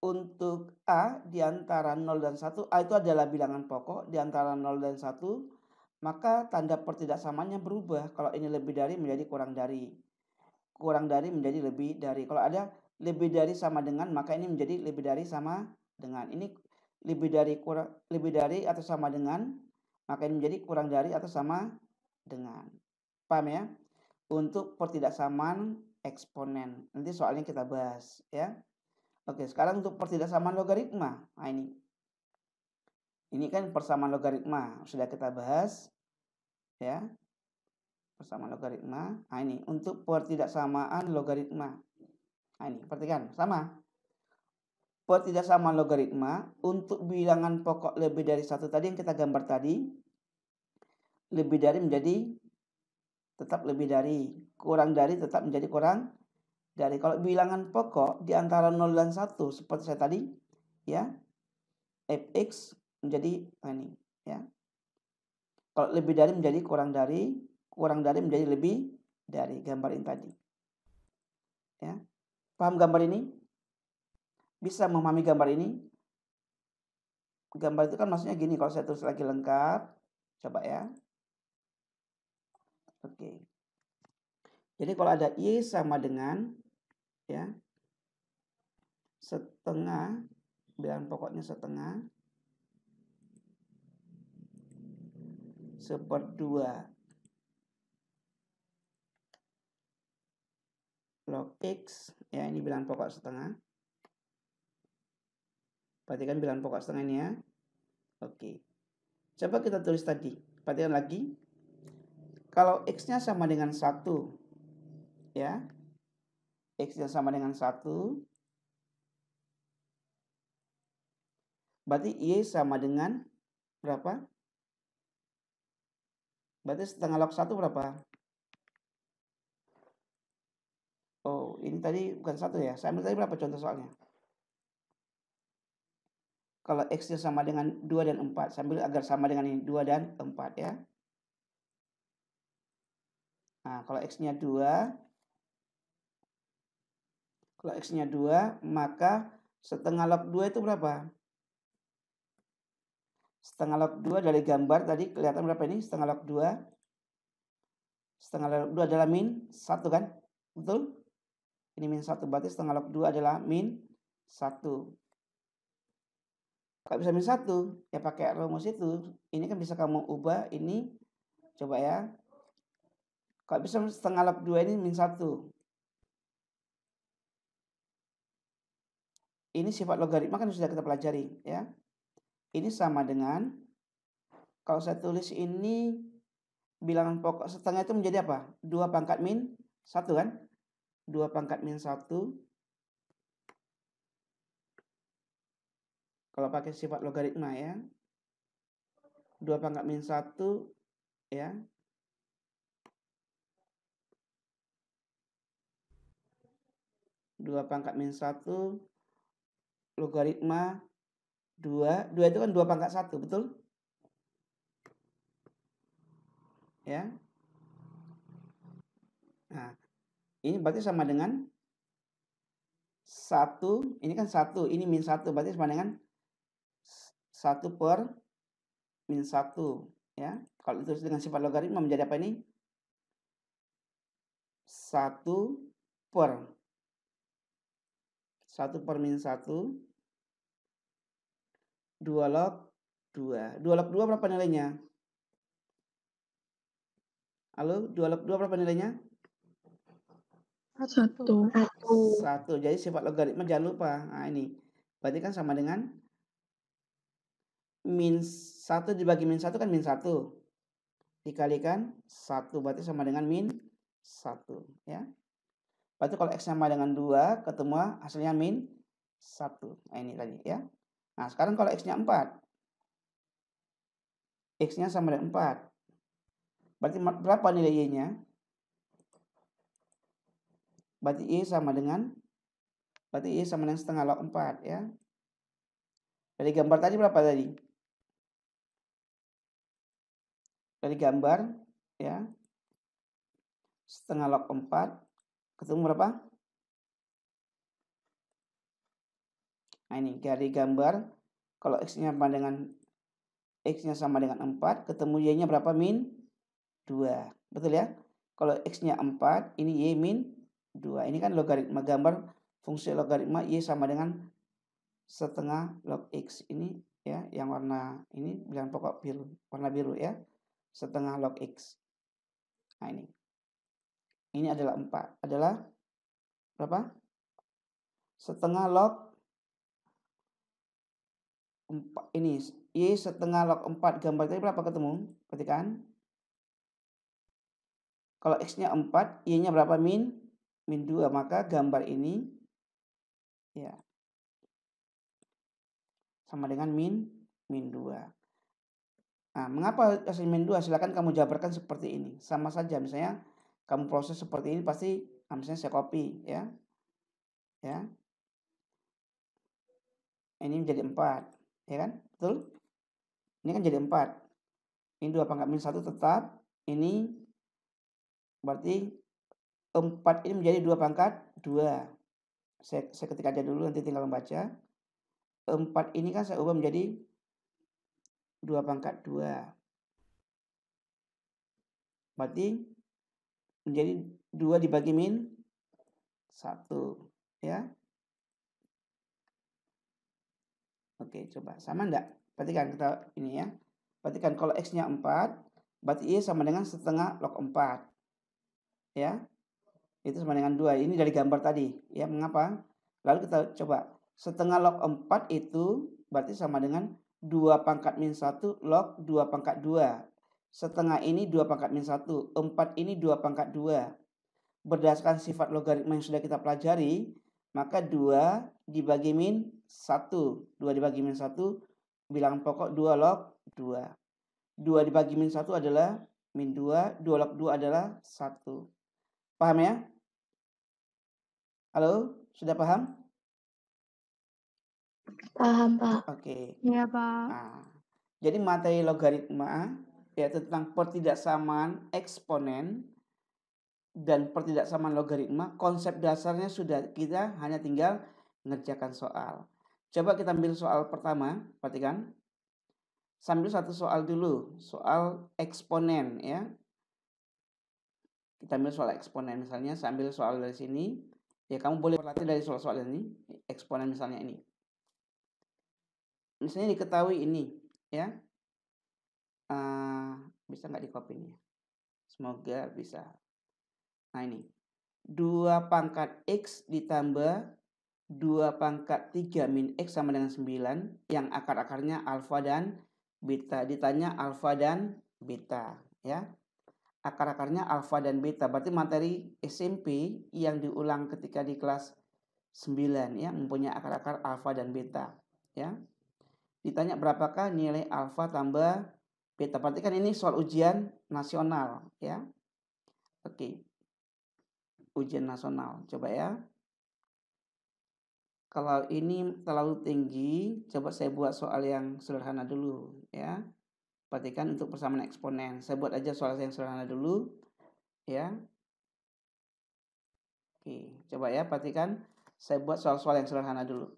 Untuk A di antara 0 dan 1, A itu adalah bilangan pokok di antara 0 dan 1, maka tanda pertidaksamaannya berubah. Kalau ini lebih dari menjadi kurang dari. Kurang dari menjadi lebih dari. Kalau ada lebih dari sama dengan, maka ini menjadi lebih dari sama dengan. Ini lebih dari atau sama dengan, maka ini menjadi kurang dari atau sama dengan. Paham ya? Untuk pertidaksamaan eksponen. Nanti soalnya kita bahas ya. Oke, sekarang untuk pertidaksamaan logaritma. Nah ini. Ini kan persamaan logaritma sudah kita bahas ya. Persamaan logaritma. Nah ini untuk pertidaksamaan logaritma. Nah ini perhatikan sama. Pertidaksamaan logaritma untuk bilangan pokok lebih dari satu tadi yang kita gambar tadi, lebih dari menjadi tetap lebih dari, kurang dari tetap menjadi kurang dari. Kalau bilangan pokok di antara 0 dan 1 seperti saya tadi ya, fx menjadi ini ya. Kalau lebih dari menjadi kurang dari menjadi lebih dari, gambar ini tadi. Ya. Paham gambar ini? Bisa memahami gambar ini? Gambar itu kan maksudnya gini, kalau saya tulis lagi lengkap, coba ya. Oke. Jadi kalau ada Y sama dengan ya setengah, bilangan pokoknya setengah seperdua log X ya, ini bilangan pokok setengah. Perhatikan bilangan pokok setengah ini ya. Oke. Coba kita tulis tadi. Perhatikan lagi. Kalau X-nya sama dengan 1 ya. X-nya sama dengan 1. Berarti Y sama dengan berapa? Berarti setengah log 1 berapa? Oh, ini tadi bukan 1 ya. Saya ambil tadi berapa contoh soalnya? Kalau X-nya sama dengan 2 dan 4. Saya ambil agar sama dengan ini 2 dan 4 ya. Nah, kalau X-nya 2. Kalau X-nya 2, maka setengah log 2 itu berapa? Setengah log 2 dari gambar tadi kelihatan berapa ini? Setengah log 2. Setengah log 2 adalah min 1 kan? Betul? Ini min 1, berarti setengah log 2 adalah min 1. Kalau bisa min 1, ya pakai rumus itu. Ini kan bisa kamu ubah ini. Coba ya. Kalau bisa setengah log 2 ini min 1. Ini sifat logaritma kan sudah kita pelajari ya. Ini sama dengan, kalau saya tulis ini bilangan pokok setengah itu menjadi apa? 2 pangkat min 1 kan? 2 pangkat min 1. Kalau pakai sifat logaritma ya. 2 pangkat min 1 ya. Dua pangkat min 1 logaritma 2. 2 itu kan 2 pangkat 1, betul? Ya. Nah, ini berarti sama dengan 1, ini kan 1, ini min 1, berarti sama dengan 1 per min 1 ya. Kalau ditulis dengan sifat logaritma menjadi apa ini? 1 per min 1 2 log 2. 2 log 2 berapa nilainya? Halo, 2 log 2 berapa nilainya? 1. Jadi sifat logaritma jangan lupa. Nah ini. Berarti kan sama dengan min 1 dibagi min 1 kan min 1. Dikalikan 1. Berarti sama dengan min 1. Ya. Berarti kalau X sama dengan 2, ketemu hasilnya min 1. Nah ini tadi ya. Nah sekarang kalau X-nya 4. X-nya sama dengan 4. Berarti berapa nilai Y-nya? Berarti Y sama dengan setengah log 4 ya. Dari gambar tadi berapa tadi? Dari gambar ya. Setengah log 4 ketemu berapa? Nah ini dari gambar kalau X-nya sama dengan 4, ketemu Y-nya berapa? Min 2. Betul ya? Kalau X-nya 4, ini Y min 2. Ini kan logaritma gambar fungsi logaritma Y sama dengan setengah log X. Ini ya, yang warna ini bilangan pokok biru, warna biru ya, setengah log X. Nah ini adalah 4, adalah berapa? Setengah log 4, ini Y setengah log 4, gambar tadi berapa ketemu? Perhatikan. Kalau X-nya 4, Y-nya berapa? Min 2, maka gambar ini ya sama dengan min 2. Nah, mengapa hasil min 2? Silakan kamu jabarkan seperti ini. Sama saja, misalnya kamu proses seperti ini pasti, misalnya saya copy ya. Ya. Ini menjadi 4, ya kan? Betul? Ini kan jadi 4. Ini 2 pangkat min 1 tetap. Ini berarti 4 ini menjadi 2 pangkat 2. Saya ketik aja dulu, nanti tinggal membaca. 4 ini kan saya ubah menjadi 2 pangkat 2. Berarti menjadi 2 dibagi min 1. Ya. Oke, coba. Sama enggak? Perhatikan kita ini ya. Perhatikan kalau X-nya 4, berarti Y sama dengan setengah log 4. Ya. Itu sama dengan 2. Ini dari gambar tadi. Ya, mengapa? Lalu kita coba. Setengah log 4 itu berarti sama dengan 2 pangkat min 1 log 2 pangkat 2. Setengah ini 2 pangkat min 1. 4 ini 2 pangkat 2. Berdasarkan sifat logaritma yang sudah kita pelajari, maka 2 dibagi min 1. 2 dibagi min 1, bilangan pokok 2 log 2. 2 dibagi min 1 adalah min 2. 2 log 2 adalah 1. Paham ya? Halo? Sudah paham? Paham, Pak. Oke. Iya, Pak. Nah, jadi materi logaritma yaitu tentang pertidaksamaan eksponen dan pertidaksamaan logaritma, konsep dasarnya sudah, kita hanya tinggal mengerjakan soal. Coba kita ambil soal pertama, perhatikan. Sambil satu soal dulu, soal eksponen ya. Kita ambil soal eksponen, misalnya sambil soal dari sini, ya kamu boleh berlatih dari soal-soal ini, eksponen misalnya ini. Misalnya diketahui ini, ya. Bisa nggak di copy nih? Semoga bisa. Nah ini, 2 pangkat X ditambah 2 pangkat 3 min X sama dengan 9, yang akar-akarnya alfa dan beta. Ditanya alfa dan beta, ya. Akar-akarnya alfa dan beta, berarti materi SMP yang diulang ketika di kelas 9 ya, mempunyai akar-akar alfa dan beta, ya. Ditanya berapakah nilai alfa tambah beta. Perhatikan ini soal ujian nasional ya. Oke. Ujian nasional. Coba ya. Kalau ini terlalu tinggi, coba saya buat soal yang sederhana dulu ya. Perhatikan untuk persamaan eksponen. Saya buat aja soal yang sederhana dulu ya. Oke, coba ya perhatikan. Saya buat soal-soal yang sederhana dulu.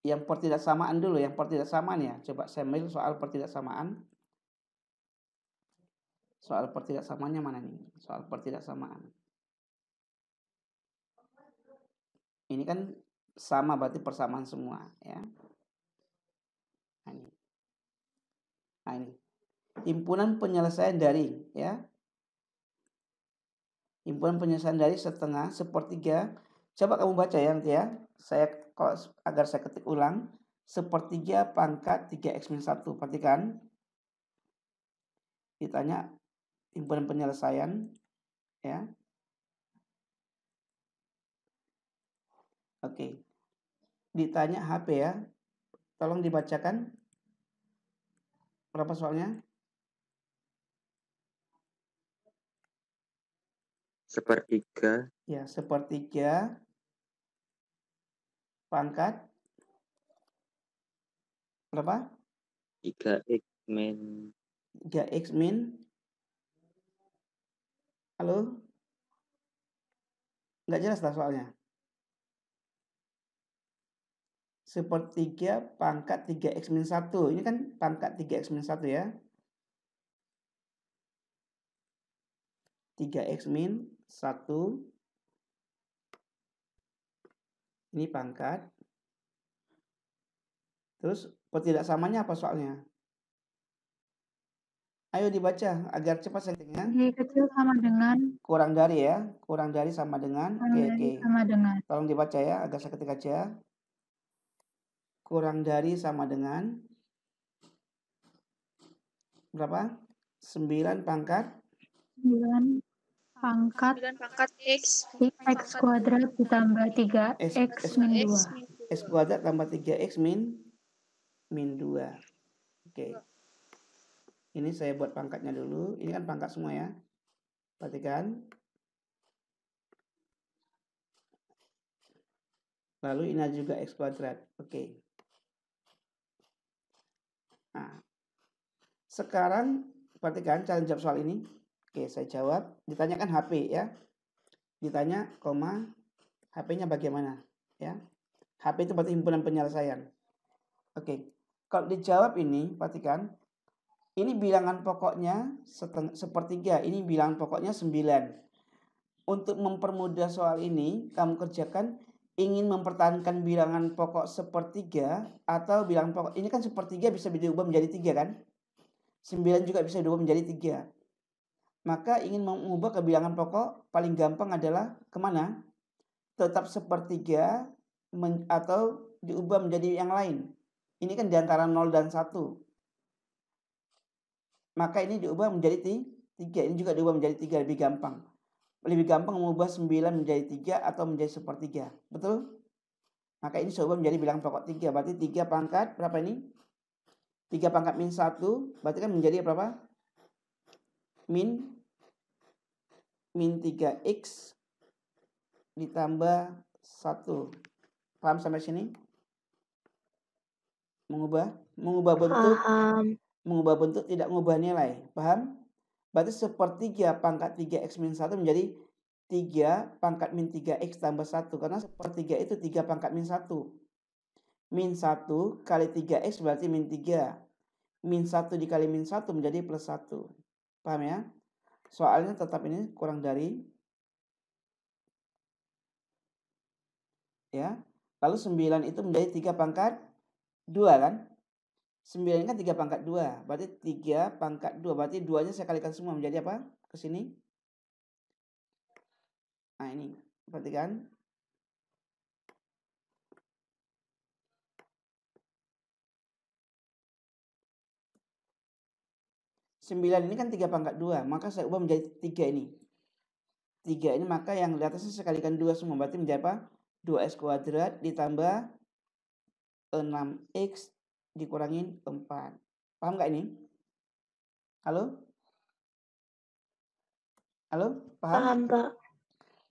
Yang pertidaksamaan dulu, yang pertidaksamaan ya. Coba saya ambil soal pertidaksamaan. Soal pertidaksamaannya mana nih? Soal pertidaksamaan. Ini kan sama, berarti persamaan semua ya. Nah ini. Himpunan penyelesaian dari ya. Himpunan penyelesaian dari setengah, sepertiga. Coba kamu baca ya nanti ya. Saya agar saya ketik ulang. Sepertiga pangkat 3x-1. Perhatikan. Ditanya himpunan penyelesaian ya. Oke. Ditanya HP ya. Tolong dibacakan. Berapa soalnya? Sepertiga. Ya, sepertiga pangkat berapa? 3x min 3x min. Halo? Nggak jelas lah soalnya. Sepertiga pangkat 3x min 1. Ini kan pangkat 3x min 1 ya. 3x min 1. Ini pangkat. Terus Pertidaksamaannya apa soalnya? Ayo dibaca agar cepat settingnya. Y kecil sama dengan. Kurang dari ya. Kurang dari sama dengan. Oke. Sama dengan. Tolong dibaca ya agar saya ketik aja. Kurang dari sama dengan. Berapa? 9 pangkat. 9 pangkat X kuadrat ditambah 3x min 2. X kuadrat tambah 3x min 2. Oke. Ini saya buat pangkatnya dulu. Ini kan pangkat semua ya. Perhatikan. Lalu ini juga x kuadrat. Oke. Nah. Sekarang perhatikan cara jawab soal ini. Oke, saya jawab. Ditanyakan HP ya. Ditanya, HP-nya bagaimana? Ya. HP itu berarti himpunan penyelesaian. Oke. Kalau dijawab ini, perhatikan. Ini bilangan pokoknya sepertiga. Ini bilangan pokoknya 9. Untuk mempermudah soal ini, kamu kerjakan ingin mempertahankan bilangan pokok sepertiga atau bilangan pokok. Ini kan sepertiga bisa diubah menjadi 3 kan? 9 juga bisa diubah menjadi 3. Maka ingin mengubah ke bilangan pokok paling gampang adalah kemana? Tetap sepertiga atau diubah menjadi yang lain. Ini kan diantara 0 dan 1. Maka ini diubah menjadi 3. Ini juga diubah menjadi 3, lebih gampang. Lebih gampang mengubah 9 menjadi 3 atau menjadi sepertiga. Betul? Maka ini saya ubah menjadi bilangan pokok 3. Berarti 3 pangkat berapa ini? 3 pangkat min 1. Berarti kan menjadi berapa? Min 3x ditambah 1. Paham sampai sini? Mengubah bentuk. Mengubah bentuk tidak mengubah nilai. Paham? Berarti sepertiga pangkat 3x min 1 menjadi 3 pangkat min 3x tambah 1. Karena sepertiga itu 3 pangkat min 1. Min 1 kali 3x berarti min 3. Min 1 dikali min 1 menjadi plus 1. Paham ya? Soalnya tetap ini kurang dari. Ya. Lalu 9 itu menjadi 3 pangkat 2 kan? 9 kan 3 pangkat 2. Berarti 3 pangkat 2. Berarti 2-nya saya kalikan semua menjadi apa? Ke sini. Nah ini. Perhatikan. Sembilan ini kan 3 pangkat 2. Maka saya ubah menjadi 3 ini. 3 ini maka yang di atasnya saya kalikan 2 semua. Berarti menjadi apa? 2x kuadrat ditambah 6x dikurangin 4. Paham nggak ini? Halo? Halo? Paham? Paham, Pak.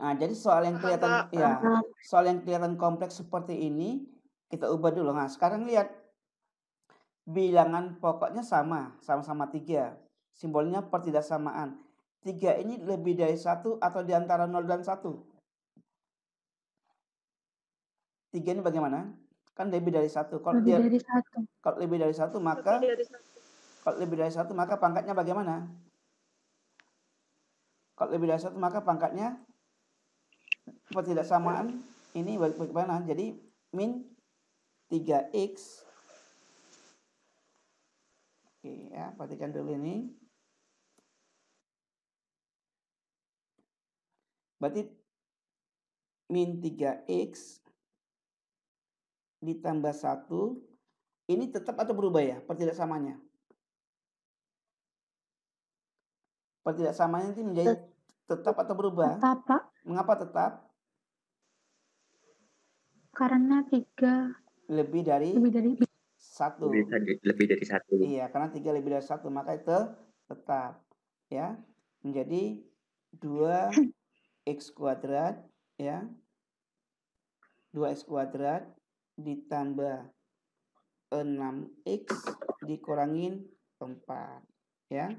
Nah, jadi soal yang kelihatan soal yang kelihatan kompleks seperti ini kita ubah dulu. Nah, sekarang lihat bilangan pokoknya sama-sama 3. Simbolnya pertidaksamaan. 3 ini lebih dari 1 atau di antara 0 dan 1? 3 ini bagaimana? Kan lebih dari 1. Kalau lebih dari 1 maka pangkatnya bagaimana? Kalau lebih dari 1 maka pangkatnya pertidaksamaan ini bagaimana? Jadi min 3x. Oke ya, perhatikan dulu ini. Berarti min 3x ditambah 1. Ini tetap atau berubah ya pertidaksamaannya? Pertidaksamaannya itu menjadi tetap atau berubah? Tetap, Pak. Mengapa tetap? Karena 3 lebih dari 1. Lebih dari 1. Iya, karena 3 lebih dari 1 maka itu tetap ya. Menjadi 2x kuadrat ya. 2x kuadrat ditambah 6x dikurangin 4 ya.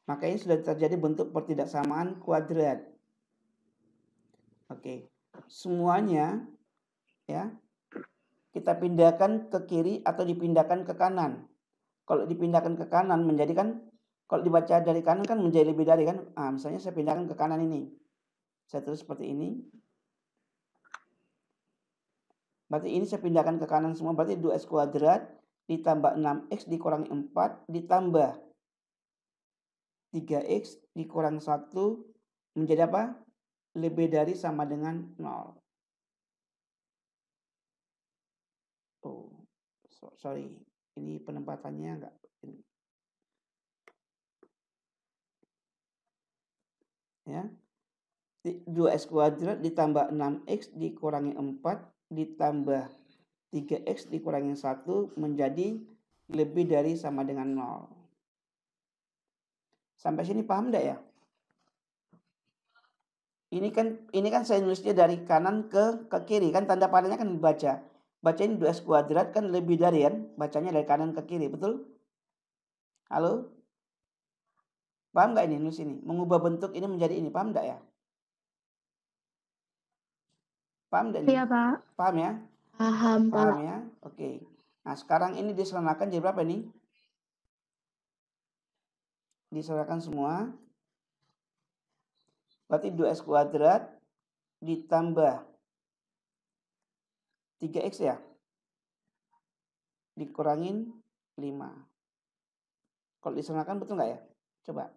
Maka ini sudah terjadi bentuk pertidaksamaan kuadrat. Oke. Semuanya ya kita pindahkan ke kiri atau dipindahkan ke kanan. Kalau dipindahkan ke kanan menjadi kan, kalau dibaca dari kanan kan menjadi lebih dari kan. Nah, misalnya saya pindahkan ke kanan ini. Saya tulis seperti ini. Berarti ini saya pindahkan ke kanan semua. Berarti 2x kuadrat ditambah 6X dikurangi 4 ditambah 3X dikurang 1 menjadi apa? Lebih dari sama dengan 0. Oh, sorry. Ini penempatannya enggak. Ya. 2X kuadrat ditambah 6X dikurangi 4 ditambah 3X dikurangi 1 menjadi lebih dari sama dengan 0. Sampai sini paham enggak ya? Ini kan saya nulisnya dari kanan ke kiri kan, tanda panahnya kan dibaca. Bacain 2X kuadrat kan lebih dari kan, bacanya dari kanan ke kiri, betul? Halo? Paham enggak ini nulis ini? Mengubah bentuk ini menjadi ini, paham enggak ya? Paham enggak ini? Iya, Pak. Paham ya? Paham, Paham Pak. ya? Oke. Nah, sekarang ini diserahkan jadi berapa nih? Diserahkan semua. Berarti 2X kuadrat ditambah 3X ya? Dikurangin 5. Kalau diserahkan betul nggak ya? Coba.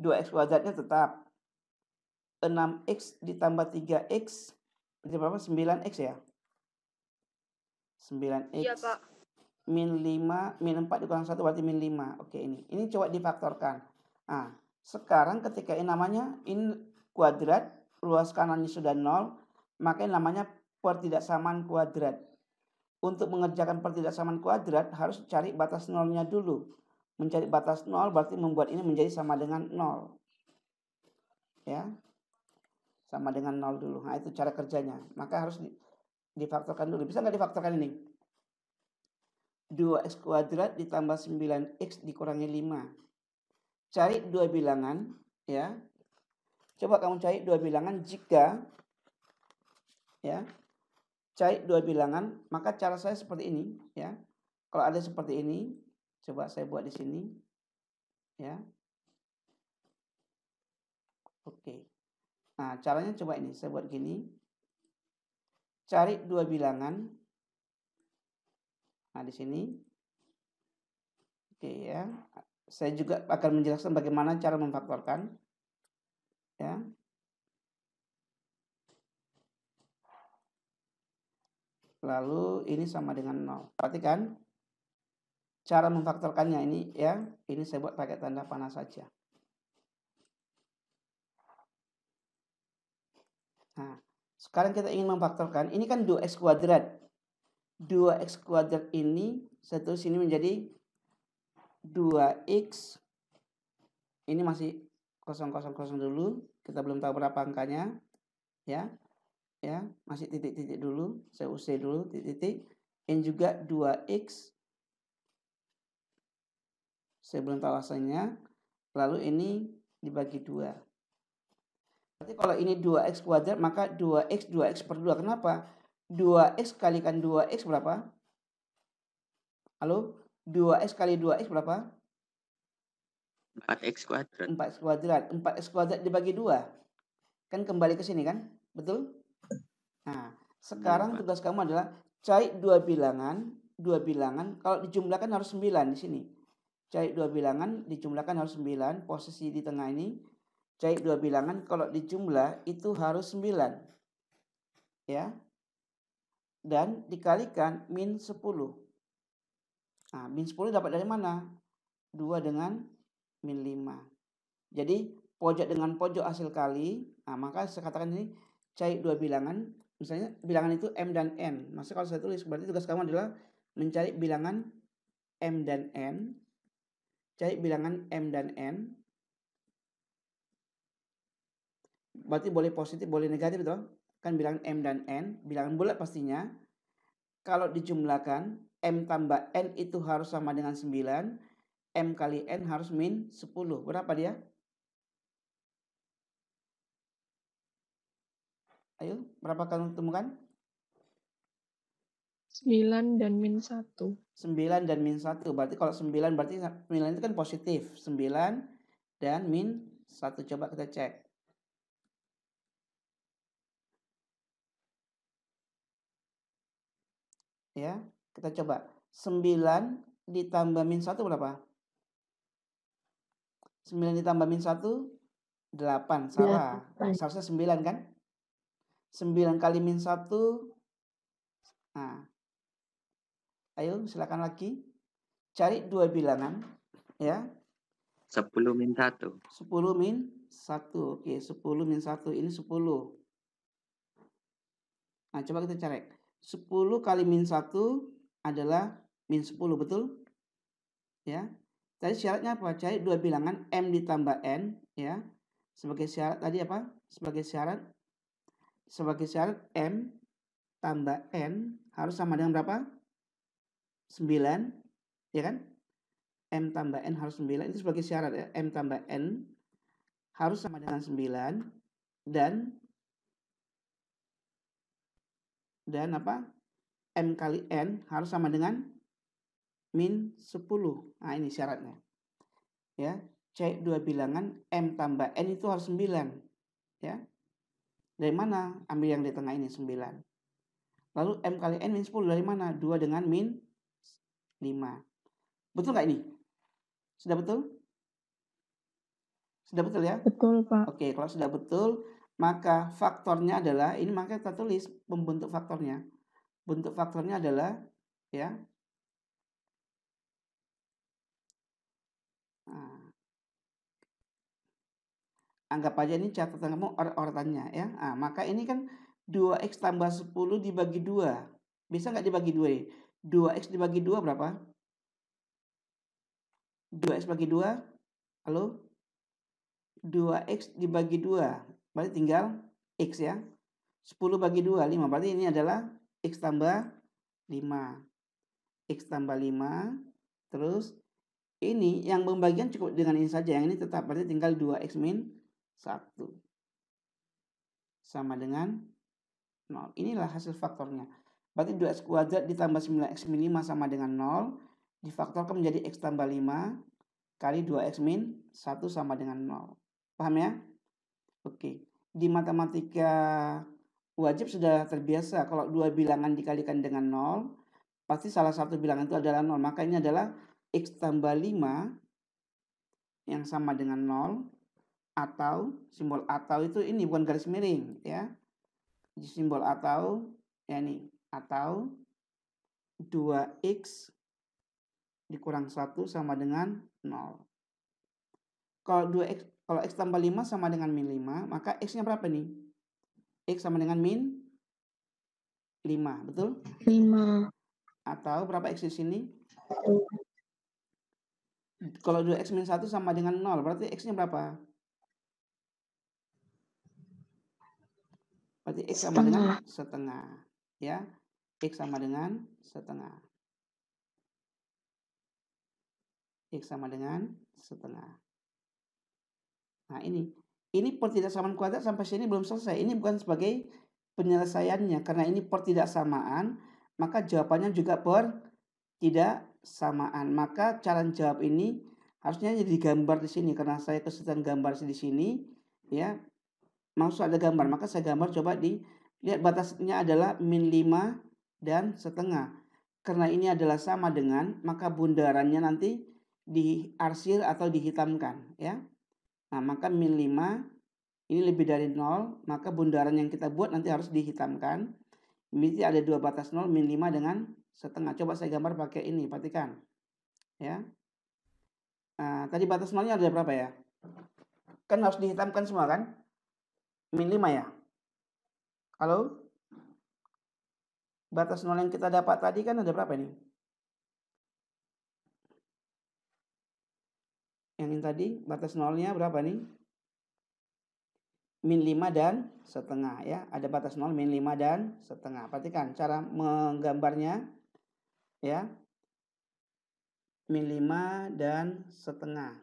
2X kuadratnya tetap. 6X ditambah 3X berarti berapa? 9X ya? 9X. Iya, Pak. Min 5, min 4 dikurang 1 berarti min 5. Oke, ini. Ini coba difaktorkan. Nah, sekarang ketika ini namanya ini kuadrat, luas kanannya sudah 0, maka ini namanya pertidaksamaan kuadrat. Untuk mengerjakan pertidaksamaan kuadrat harus cari batas nolnya dulu. Mencari batas 0 berarti membuat ini menjadi sama dengan 0. Ya. Sama dengan 0 dulu. Nah, itu cara kerjanya. Maka harus difaktorkan dulu. Bisa nggak difaktorkan ini? 2X kuadrat ditambah 9X dikurangi 5. Cari dua bilangan, ya. Coba kamu cari dua bilangan jika, ya. Cari dua bilangan, maka cara saya seperti ini, ya. Kalau ada seperti ini, coba saya buat di sini, ya. Oke. Nah, caranya coba ini, saya buat gini. Cari dua bilangan. Nah, di sini. Oke ya. Saya juga akan menjelaskan bagaimana cara memfaktorkan. Ya. Lalu ini sama dengan 0. Perhatikan. Cara memfaktorkannya ini ya. Ini saya buat pakai tanda panah saja. Nah, sekarang kita ingin memfaktorkan. Ini kan 2X kuadrat. 2X kuadrat ini saya tulis ini menjadi 2X. Ini masih 000 dulu. Kita belum tahu berapa angkanya. Ya. Ya, masih titik-titik dulu. Saya usir dulu titik-titik. Ini juga 2X. Saya belum tahu hasilnya. Lalu ini dibagi 2. Berarti kalau ini 2X kuadrat maka 2X per 2. Kenapa? 2X kalikan 2X berapa? Halo? 2X kali 2X berapa? 4X kuadrat. 4X kuadrat. 4X kuadrat dibagi 2. Kan kembali ke sini kan? Betul? Nah, sekarang tugas kamu adalah cari dua bilangan. Dua bilangan. Kalau dijumlahkan harus 9 di sini. Cari dua bilangan, dijumlahkan harus 9. Posisi di tengah ini. Cari dua bilangan. Kalau dijumlah itu harus 9. Ya. Dan dikalikan min 10. Nah, min 10 dapat dari mana? 2 dengan min 5. Jadi, pojok dengan pojok hasil kali. Nah, maka saya katakan ini cari dua bilangan. Misalnya, bilangan itu M dan N. Maksudnya kalau saya tulis, berarti tugas kamu adalah mencari bilangan M dan N. Cari bilangan M dan N. Berarti boleh positif, boleh negatif, betul? Kan bilangan M dan N. Bilangan bulat pastinya. Kalau dijumlahkan, M tambah N itu harus sama dengan 9. M kali N harus min 10. Berapa dia? Ayo, berapa kamu temukan? 9 dan min 1. 9 dan min 1. Berarti kalau 9 berarti 9 itu kan positif. 9 dan min 1. Coba kita cek. Ya, kita coba. 9 ditambah min 1 berapa? 9 ditambah min 1, 8. Salah. 8. Seharusnya 9 kan? 9 kali min 1. Nah. Ayo, silakan lagi. Cari 2 bilangan. Ya. 10 min 1. 10 min 1. Oke, 10 min 1. Ini 10. Nah, coba kita cari. 10 kali min 1 adalah min 10, betul? Ya. Tadi syaratnya apa? Cari 2 bilangan M ditambah N, ya. Sebagai syarat tadi apa? Sebagai syarat M tambah N harus sama dengan berapa? 9, ya kan? M tambah N harus 9. Itu sebagai syarat ya. M tambah N harus sama dengan 9 dan apa? M kali N harus sama dengan min 10. Nah, ini syaratnya. Ya, cek 2 bilangan M tambah N itu harus 9. Ya. Dari mana? Ambil yang di tengah ini 9. Lalu M kali N min 10 dari mana? 2 dengan min 5. Betul nggak ini? Sudah betul? Sudah betul ya? Betul, Pak. Oke, kalau sudah betul, maka faktornya adalah, ini maka kita tulis pembentuk faktornya. Bentuk faktornya adalah, ya, nah, anggap aja ini catatan kamu urutannya ya. Nah, maka ini kan 2x tambah 10 dibagi 2. Bisa nggak dibagi 2 ini? 2x dibagi 2 berapa? 2x bagi 2. Halo? 2x dibagi 2. Berarti tinggal x ya. 10 bagi 2, 5. Berarti ini adalah x tambah 5. X tambah 5. Terus ini yang pembagian cukup dengan ini saja. Yang ini tetap. Berarti tinggal 2x min 1. Sama dengan 0. Inilah hasil faktornya. Berarti 2x kuadrat ditambah 9x min 5 sama dengan 0. Difaktorkan menjadi x tambah 5 kali 2x min 1 sama dengan 0. Paham ya? Oke. Di matematika wajib sudah terbiasa. Kalau 2 bilangan dikalikan dengan 0, pasti salah satu bilangan itu adalah 0. Maka ini adalah x tambah 5 yang sama dengan 0. Atau, simbol atau itu ini bukan garis miring ya. Simbol atau, ya ini, atau 2x dikurang 1 sama dengan 0. Kalau x tambah 5 sama dengan min 5, maka x-nya berapa nih? X sama dengan min 5, betul? 5. Atau berapa x di sini? Kalau 2x min 1 sama dengan 0, berarti x-nya berapa? Berarti x sama dengan setengah. Ya, x sama dengan setengah. X sama dengan setengah. Nah, ini pertidaksamaan kuadrat sampai sini belum selesai. Ini bukan sebagai penyelesaiannya. Karena ini pertidaksamaan, maka jawabannya juga pertidaksamaan. Maka cara jawab ini harusnya digambar di sini. Karena saya kesulitan gambar di sini, ya. Maksud ada gambar, maka saya gambar, coba lihat batasnya adalah min 5 dan setengah. Karena ini adalah sama dengan, maka bundarannya nanti diarsir atau dihitamkan ya. Nah, maka min 5 ini lebih dari 0, maka bundaran yang kita buat nanti harus dihitamkan. Ini ada 2 batas 0, min 5 dengan setengah. Coba saya gambar pakai ini, perhatikan ya. Nah, tadi batas 0-nya ada berapa ya? Kan harus dihitamkan semua kan? Min 5 ya. Halo? Batas 0 yang kita dapat tadi kan ada berapa ini? Yang ini tadi batas 0-nya berapa nih? Min 5 dan setengah ya. Ada batas 0, min 5 dan setengah. Perhatikan cara menggambarnya ya. Min 5 dan setengah.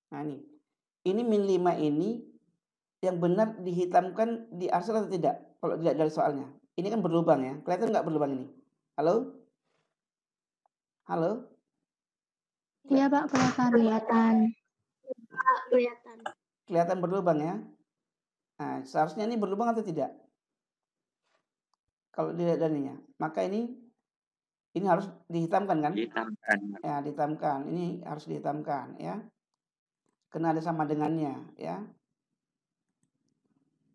Nah ini min 5 ini yang benar dihitamkan di arsir atau tidak? Kalau tidak dari soalnya. Ini kan berlubang ya. Kelihatan nggak berlubang ini? Halo? Halo? Iya Pak, kelihatan. Kelihatan. Kelihatan berlubang ya? Nah, seharusnya ini berlubang atau tidak? Kalau dilihat darinya, maka ini harus dihitamkan kan? Dihitamkan. Ya, dihitamkan. Ini harus dihitamkan ya. Karena ada sama dengannya ya.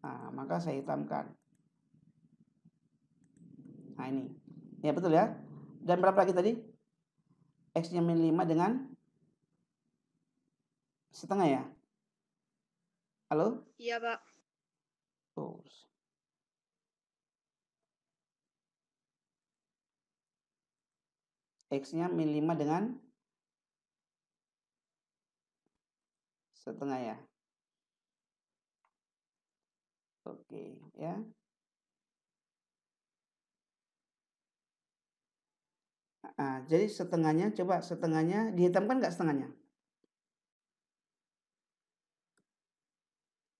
Nah, maka saya hitamkan. Nah, ini. Ya, betul ya. Dan berapa lagi tadi? X-nya min 5 dengan setengah ya? Halo? Iya, Pak. Tuh. X-nya min 5 dengan setengah ya. Oke, ya. Nah, jadi setengahnya, coba setengahnya dihitamkan nggak setengahnya?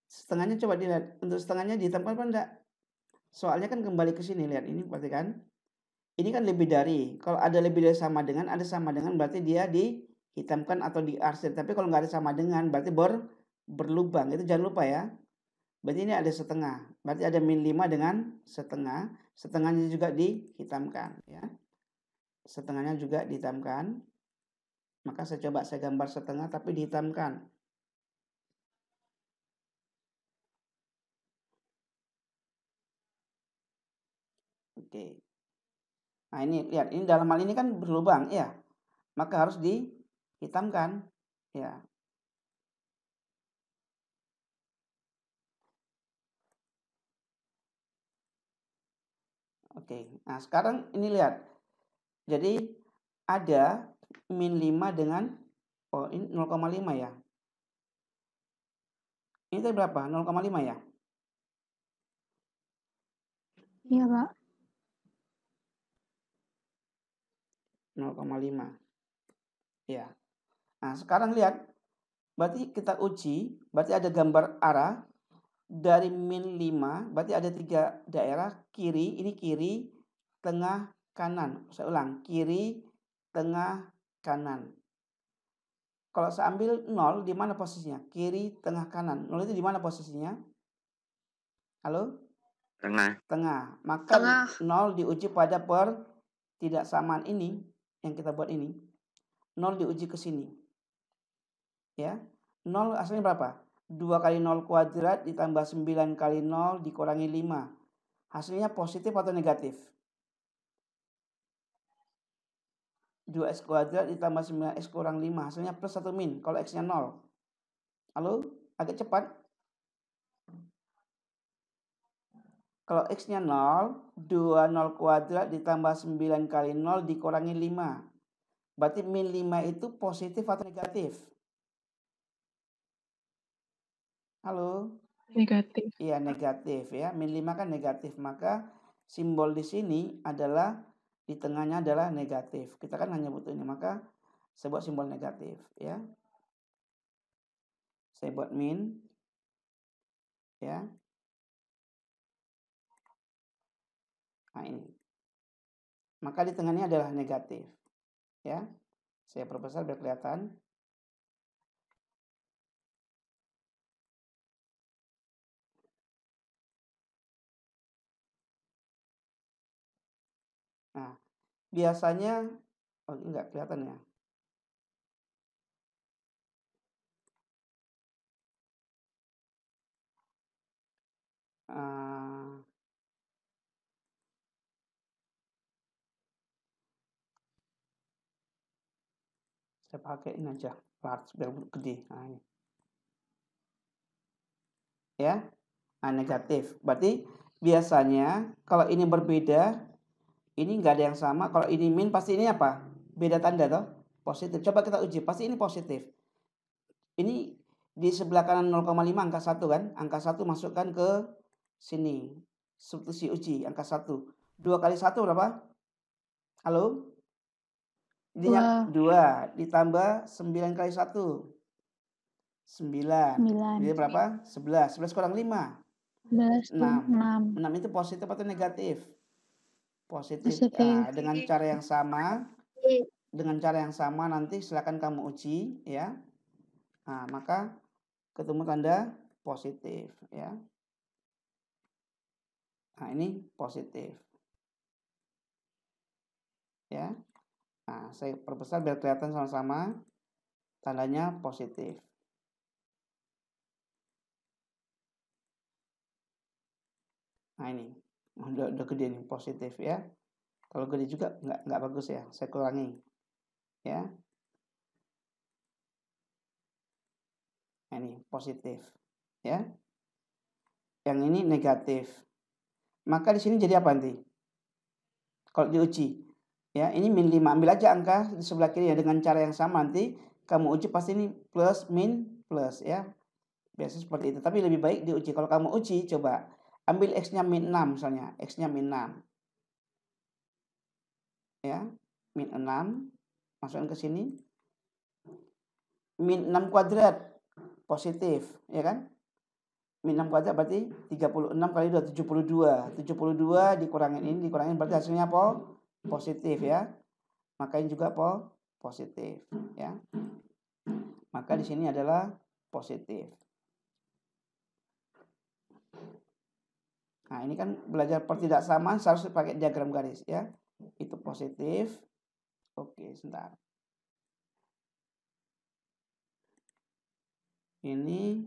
Setengahnya coba dilihat. Untuk setengahnya dihitamkan apa enggak? Soalnya kan kembali ke sini, lihat ini berarti kan. Ini kan lebih dari. Kalau ada lebih dari sama dengan, ada sama dengan berarti dia dihitamkan atau diarsir. Tapi kalau nggak ada sama dengan berarti berlubang. Itu jangan lupa ya. Berarti ini ada setengah. Berarti ada min 5 dengan setengah. Setengahnya juga dihitamkan ya. Setengahnya juga dihitamkan. Maka saya coba saya gambar setengah tapi dihitamkan. Oke. Nah, ini lihat, ini dalam hal ini kan berlubang ya. Maka harus dihitamkan ya. Oke. Nah, sekarang ini lihat. Jadi ada min 5 dengan ini 0,5 ya. Ini tadi berapa? 0,5 ya? Iya, Pak. 0,5. Ya. Nah, sekarang lihat. Berarti kita uji, berarti ada gambar arah dari min 5, berarti ada 3 daerah, kiri, ini kiri, tengah, kanan. Saya ulang, kiri, tengah, kanan. Kalau saya ambil 0, di mana posisinya? Kiri, tengah, kanan. 0 itu di mana posisinya? Halo? Tengah. Tengah. Maka Tengah. 0 diuji pada pertidaksamaan ini, yang kita buat ini. 0 diuji ke sini. Ya. 0 asalnya berapa? 2 kali 0 kuadrat ditambah 9 kali 0 dikurangi 5. Hasilnya positif atau negatif? 2x kuadrat ditambah 9x kurang 5. Hasilnya plus atau min? Kalau x-nya 0. Halo? Agak cepat. Kalau x-nya 0, 2 0 kuadrat ditambah 9 kali 0 dikurangi 5. Berarti min 5 itu positif atau negatif? Halo? Negatif. Iya, negatif ya. Min 5 kan negatif. Maka simbol di sini adalah, di tengahnya adalah negatif. Kita kan hanya butuh ini. Maka saya buat simbol negatif ya. Saya buat min ya. Nah, ini. Maka di tengahnya adalah negatif ya. Saya perbesar biar kelihatan. Nah, biasanya ini enggak kelihatan ya. Saya pakai ini aja, large biar gede. Nah, ini. Ya. Nah, negatif. Berarti biasanya kalau ini berbeda, ini enggak ada yang sama. Kalau ini min pasti ini apa? Beda tanda toh? Positif. Coba kita uji, pasti ini positif. Ini di sebelah kanan 0,5 angka 1 kan? Angka 1 masukkan ke sini. Substitusi uji angka 1. 2 kali 1 berapa? Halo? Ini 2 ditambah 9 kali 1. 9. Jadi berapa? 11. 11 kurang 5. 11 6. 6 itu positif atau negatif? Positif. Nah, dengan cara yang sama, nanti silakan kamu uji ya. Nah, maka ketemu tanda positif ya. Nah, ini positif. Ya. Nah, saya perbesar biar kelihatan sama-sama. Tandanya positif. Nah, ini. Udah gede nih, positif ya. Kalau gede juga nggak bagus ya. Saya kurangi. Ya. Nah, ini positif. Ya. Yang ini negatif. Maka di sini jadi apa nanti? Kalau diuji. Ya, ini min 5. Ambil aja angka di sebelah kiri ya dengan cara yang sama nanti kamu uji pasti ini plus min plus ya. Biasa seperti itu. Tapi lebih baik diuji. Kalau kamu uji coba ambil X-nya min 6 misalnya. X-nya min 6. Ya, min 6. Masukkan ke sini. Min 6 kuadrat positif, ya kan? Min 6 kuadrat berarti 36 kali 2 72. 72 dikurangin berarti hasilnya apa? Positif ya. Maka ini juga positif ya. Maka di sini adalah positif. Nah, ini kan belajar pertidaksamaan seharusnya pakai diagram garis ya. Itu positif. Oke, sebentar. Ini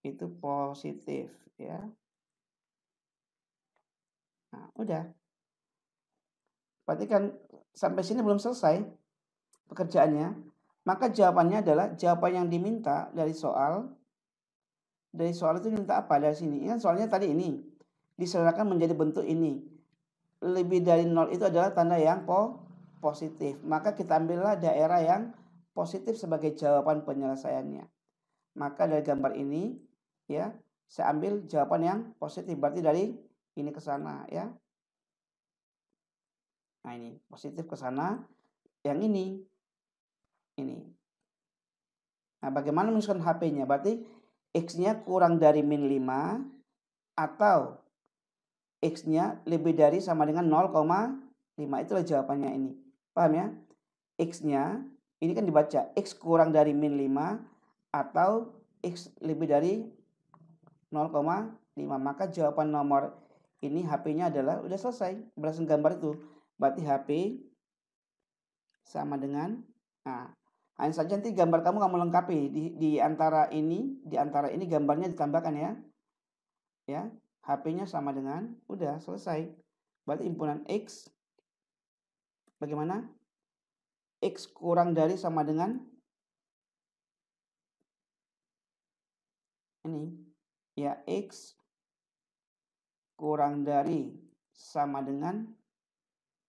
itu positif ya. Nah, udah. Berarti kan sampai sini belum selesai pekerjaannya. Maka jawabannya adalah jawaban yang diminta dari soal. Dari soal itu minta apa dari sini? Kan soalnya tadi ini diserahkan menjadi bentuk ini. Lebih dari 0 itu adalah tanda yang positif. Maka kita ambillah daerah yang positif sebagai jawaban penyelesaiannya. Maka dari gambar ini ya, saya ambil jawaban yang positif. Berarti dari ini ke sana ya. Nah, ini positif ke sana. Yang ini. Nah, bagaimana menuliskan HP-nya? Berarti X-nya kurang dari min 5 atau X-nya lebih dari sama dengan 0,5. Itulah jawabannya ini. Paham ya? X-nya ini kan dibaca X kurang dari min 5 atau X lebih dari 0,5. Maka jawaban nomor ini HP-nya adalah udah selesai berdasarkan gambar itu. Berarti HP sama dengan hanya saja nanti gambar kamu lengkapi di antara ini gambarnya ditambahkan ya. Ya, HP-nya sama dengan udah selesai. Berarti himpunan X bagaimana? X kurang dari sama dengan ini. Ya, X kurang dari sama dengan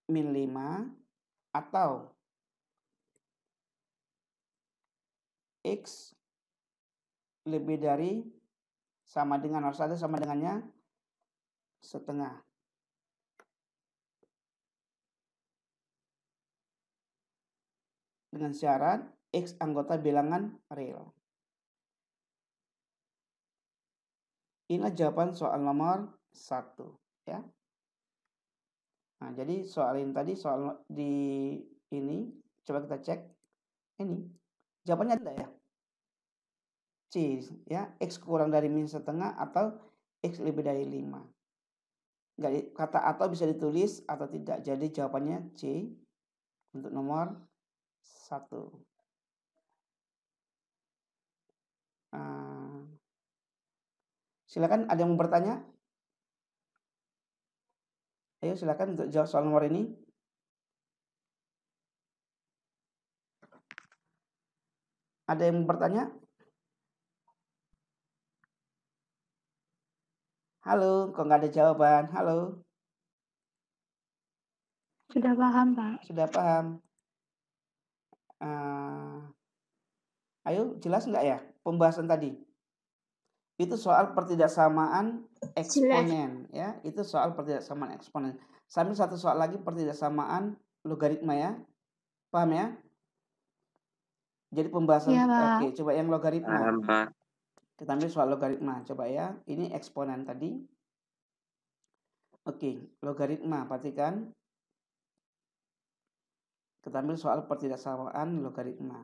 min 5 atau X lebih dari sama dengan, harus ada sama dengannya setengah. Dengan syarat X anggota bilangan real. Inilah jawaban soal nomor 1 ya. Nah, jadi soal ini tadi soal di ini coba kita cek. Ini jawabannya ada ya. C ya, X kurang dari min setengah atau X lebih dari 5. Enggak, kata atau bisa ditulis atau tidak. Jadi jawabannya C untuk nomor 1. Silakan, ada yang mau bertanya? Ayo silakan untuk jawab soal nomor ini. Ada yang mau bertanya? Halo, kok nggak ada jawaban? Halo. Sudah paham, Pak. Sudah paham. Ayo, jelas nggak ya pembahasan tadi? Itu soal pertidaksamaan eksponen ya. Itu soal pertidaksamaan eksponen. Sambil satu soal lagi pertidaksamaan logaritma ya. Paham ya? Jadi pembahasan Iya, Pak. Oke, coba yang logaritma. Paham, Pak. Kita ambil soal logaritma, coba ya. Ini eksponen tadi. Oke, logaritma, perhatikan. Kita ambil soal pertidaksamaan logaritma.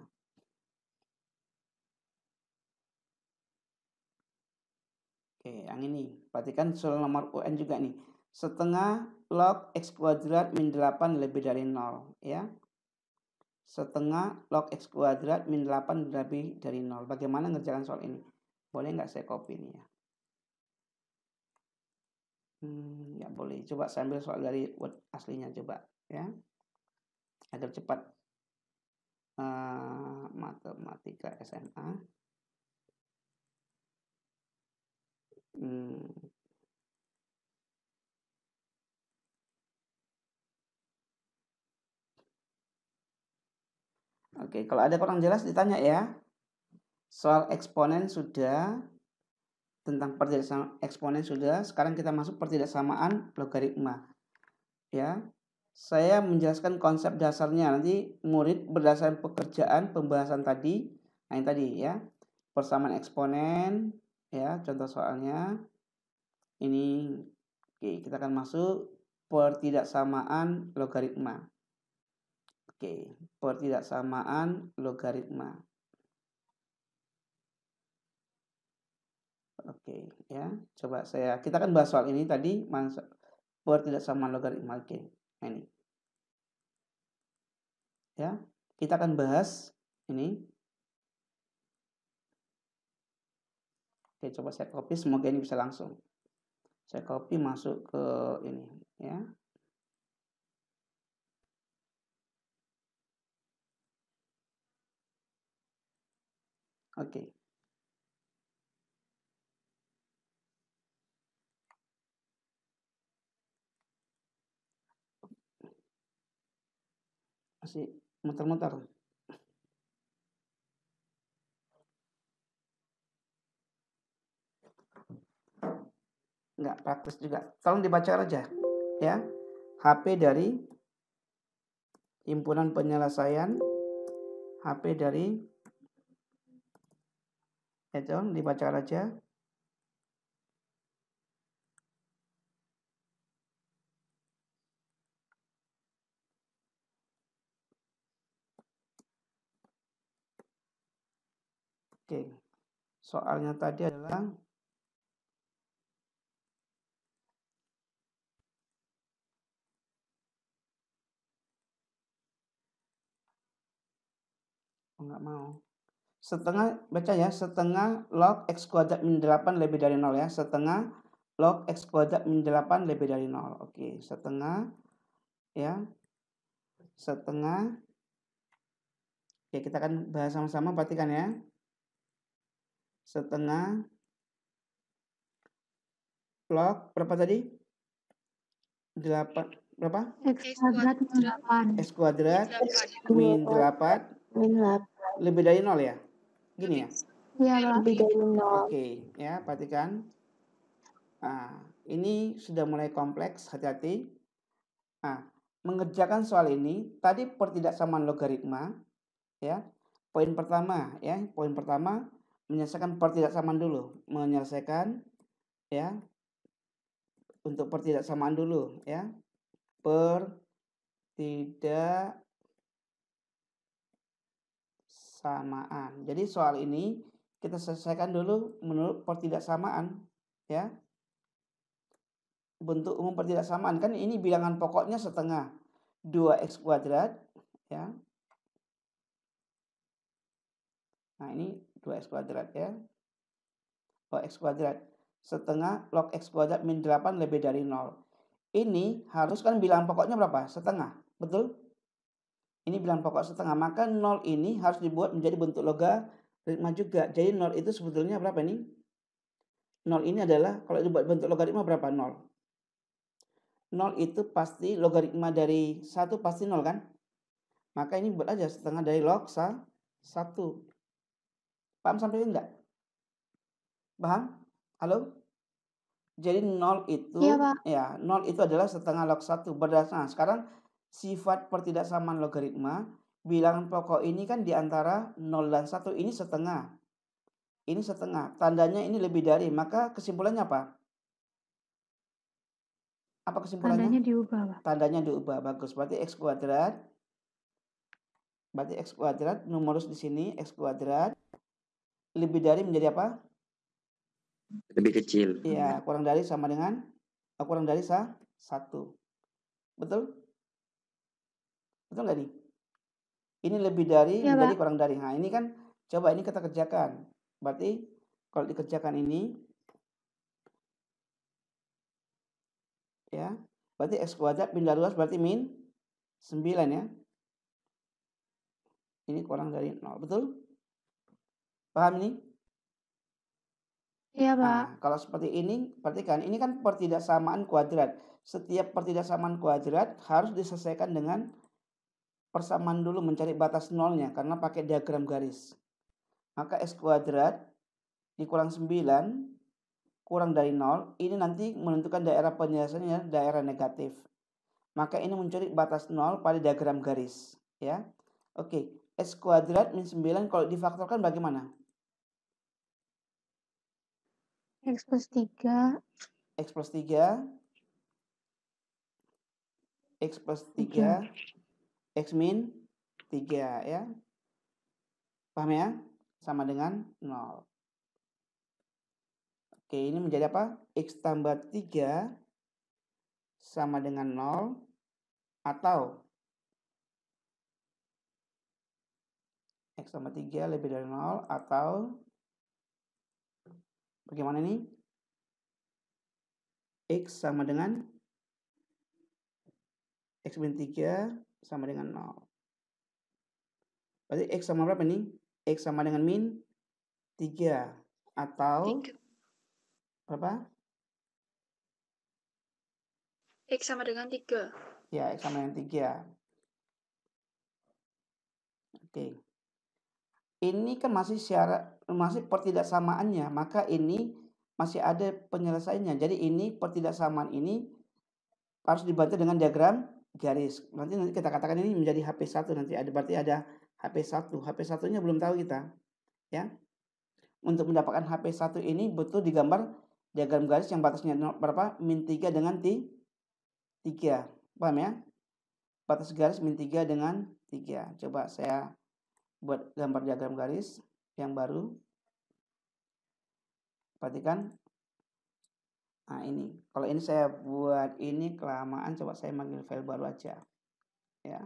Oke, yang ini. Perhatikan soal nomor UN juga nih. Setengah log X kuadrat min 8 lebih dari 0. Ya. Setengah log X kuadrat min 8 lebih dari 0. Bagaimana ngerjakan soal ini? Boleh nggak saya copy ini ya? Ya boleh. Coba saya ambil soal dari Word aslinya coba. Ya. Agar cepat. Matematika SMA. Oke, kalau ada kurang jelas ditanya ya. Soal eksponen sudah, tentang pertidaksamaan eksponen sudah. Sekarang kita masuk pertidaksamaan logaritma. Ya, saya menjelaskan konsep dasarnya. Nanti murid berdasarkan pekerjaan pembahasan tadi, nah yang tadi ya, persamaan eksponen. Ya, contoh soalnya ini. Oke, kita akan masuk pertidaksamaan logaritma. Oke, pertidaksamaan logaritma. Oke, ya. Coba kita akan bahas soal ini tadi, pertidaksamaan logaritma. Oke, nah ini. Ya, kita akan bahas ini. Oke, coba saya copy, semoga ini bisa langsung. Saya copy masuk ke ini, ya. Oke. Masih muter-muter. Enggak praktis juga. Tolong dibaca aja, ya. HP dari himpunan penyelesaian, HP dari, ya tolong dibaca aja. Oke, soalnya tadi adalah nggak mau. Setengah, baca ya, setengah log X kuadrat min 8 lebih dari 0 ya. Setengah log X kuadrat min 8 lebih dari 0. Oke, setengah ya. Setengah. Oke, kita akan bahas sama-sama, perhatikan ya. Setengah log berapa tadi? 8 berapa? X kuadrat min 8. X kuadrat min 8 lebih dari 0 ya? Gini ya? Iya, Pak. Lebih dari 0. Oke, ya, perhatikan. Nah, ini sudah mulai kompleks, hati-hati. Nah, mengerjakan soal ini, tadi pertidaksamaan logaritma, ya. Poin pertama, ya, poin pertama menyelesaikan pertidaksamaan dulu, menyelesaikan, ya, untuk pertidaksamaan dulu, ya. Pertidaksamaan. Jadi soal ini kita selesaikan dulu menurut pertidaksamaan, ya. Bentuk umum pertidaksamaan kan ini bilangan pokoknya setengah 2x kuadrat, ya. Nah, ini 2x kuadrat ya. Log x kuadrat setengah log x kuadrat min 8 lebih dari 0. Ini harus kan bilangan pokoknya berapa? Setengah, betul? Ini bilangan pokok setengah, maka 0 ini harus dibuat menjadi bentuk logaritma juga. Jadi 0 itu sebetulnya berapa ini? 0 ini adalah kalau dibuat bentuk logaritma berapa? 0. 0 itu pasti logaritma dari 1 pasti 0 kan? Maka ini buat aja setengah dari log 1. Paham sampai enggak? Paham? Halo? Jadi 0 itu, Iya, Pak. ya, 0 itu adalah setengah log 1. Berdasarkan, sekarang sifat pertidaksamaan logaritma, bilangan pokok ini kan di antara 0 dan 1, ini setengah. Ini setengah, tandanya ini lebih dari, maka kesimpulannya apa? Apa kesimpulannya? Tandanya diubah, Pak. Tandanya diubah, bagus. Berarti x kuadrat Berarti X kuadrat, numerus di sini X kuadrat lebih dari menjadi apa? Lebih kecil. Iya, kurang dari sama dengan kurang dari 1. Betul? Betul nggak nih? Ini lebih dari Iya, menjadi Pak. kurang dari. Nah, ini kan coba ini kita kerjakan. Berarti kalau dikerjakan ini ya, berarti X kuadrat pindah luas berarti min 9 ya. Ini kurang dari 0, betul? Paham ini? Iya, Pak. Nah, kalau seperti ini, perhatikan, ini kan pertidaksamaan kuadrat. Setiap pertidaksamaan kuadrat harus diselesaikan dengan persamaan dulu, mencari batas nolnya karena pakai diagram garis. Maka X kuadrat dikurang 9 kurang dari 0, ini nanti menentukan daerah penyelesaiannya daerah negatif. Maka ini mencari batas 0 pada diagram garis, ya. Oke, X kuadrat min 9 kalau difaktorkan bagaimana? X plus 3. X plus 3 X plus 3 X min 3 ya. Paham ya? Sama dengan 0. Oke, ini menjadi apa? X tambah 3 sama dengan 0 atau X tambah 3 lebih dari 0 atau bagaimana nih? X sama dengan X min 3 sama dengan 0. Berarti X sama berapa nih? X sama dengan min 3 atau 3. berapa? X sama dengan 3. Ya, X sama dengan 3. Oke. Ini kan masih pertidaksamaannya, maka ini masih ada penyelesaiannya. Jadi ini pertidaksamaan ini harus dibantu dengan diagram garis. Nanti kita katakan ini menjadi HP1 nanti ada, berarti ada HP1. HP1-nya belum tahu kita, ya. Untuk mendapatkan HP1 ini butuh digambar diagram garis yang batasnya berapa? Min 3 dengan 3. Paham ya? Batas garis min 3 dengan 3. Coba saya buat gambar diagram garis yang baru. Perhatikan. Nah, ini. Kalau ini saya buat ini kelamaan, coba saya manggil file baru aja. Ya.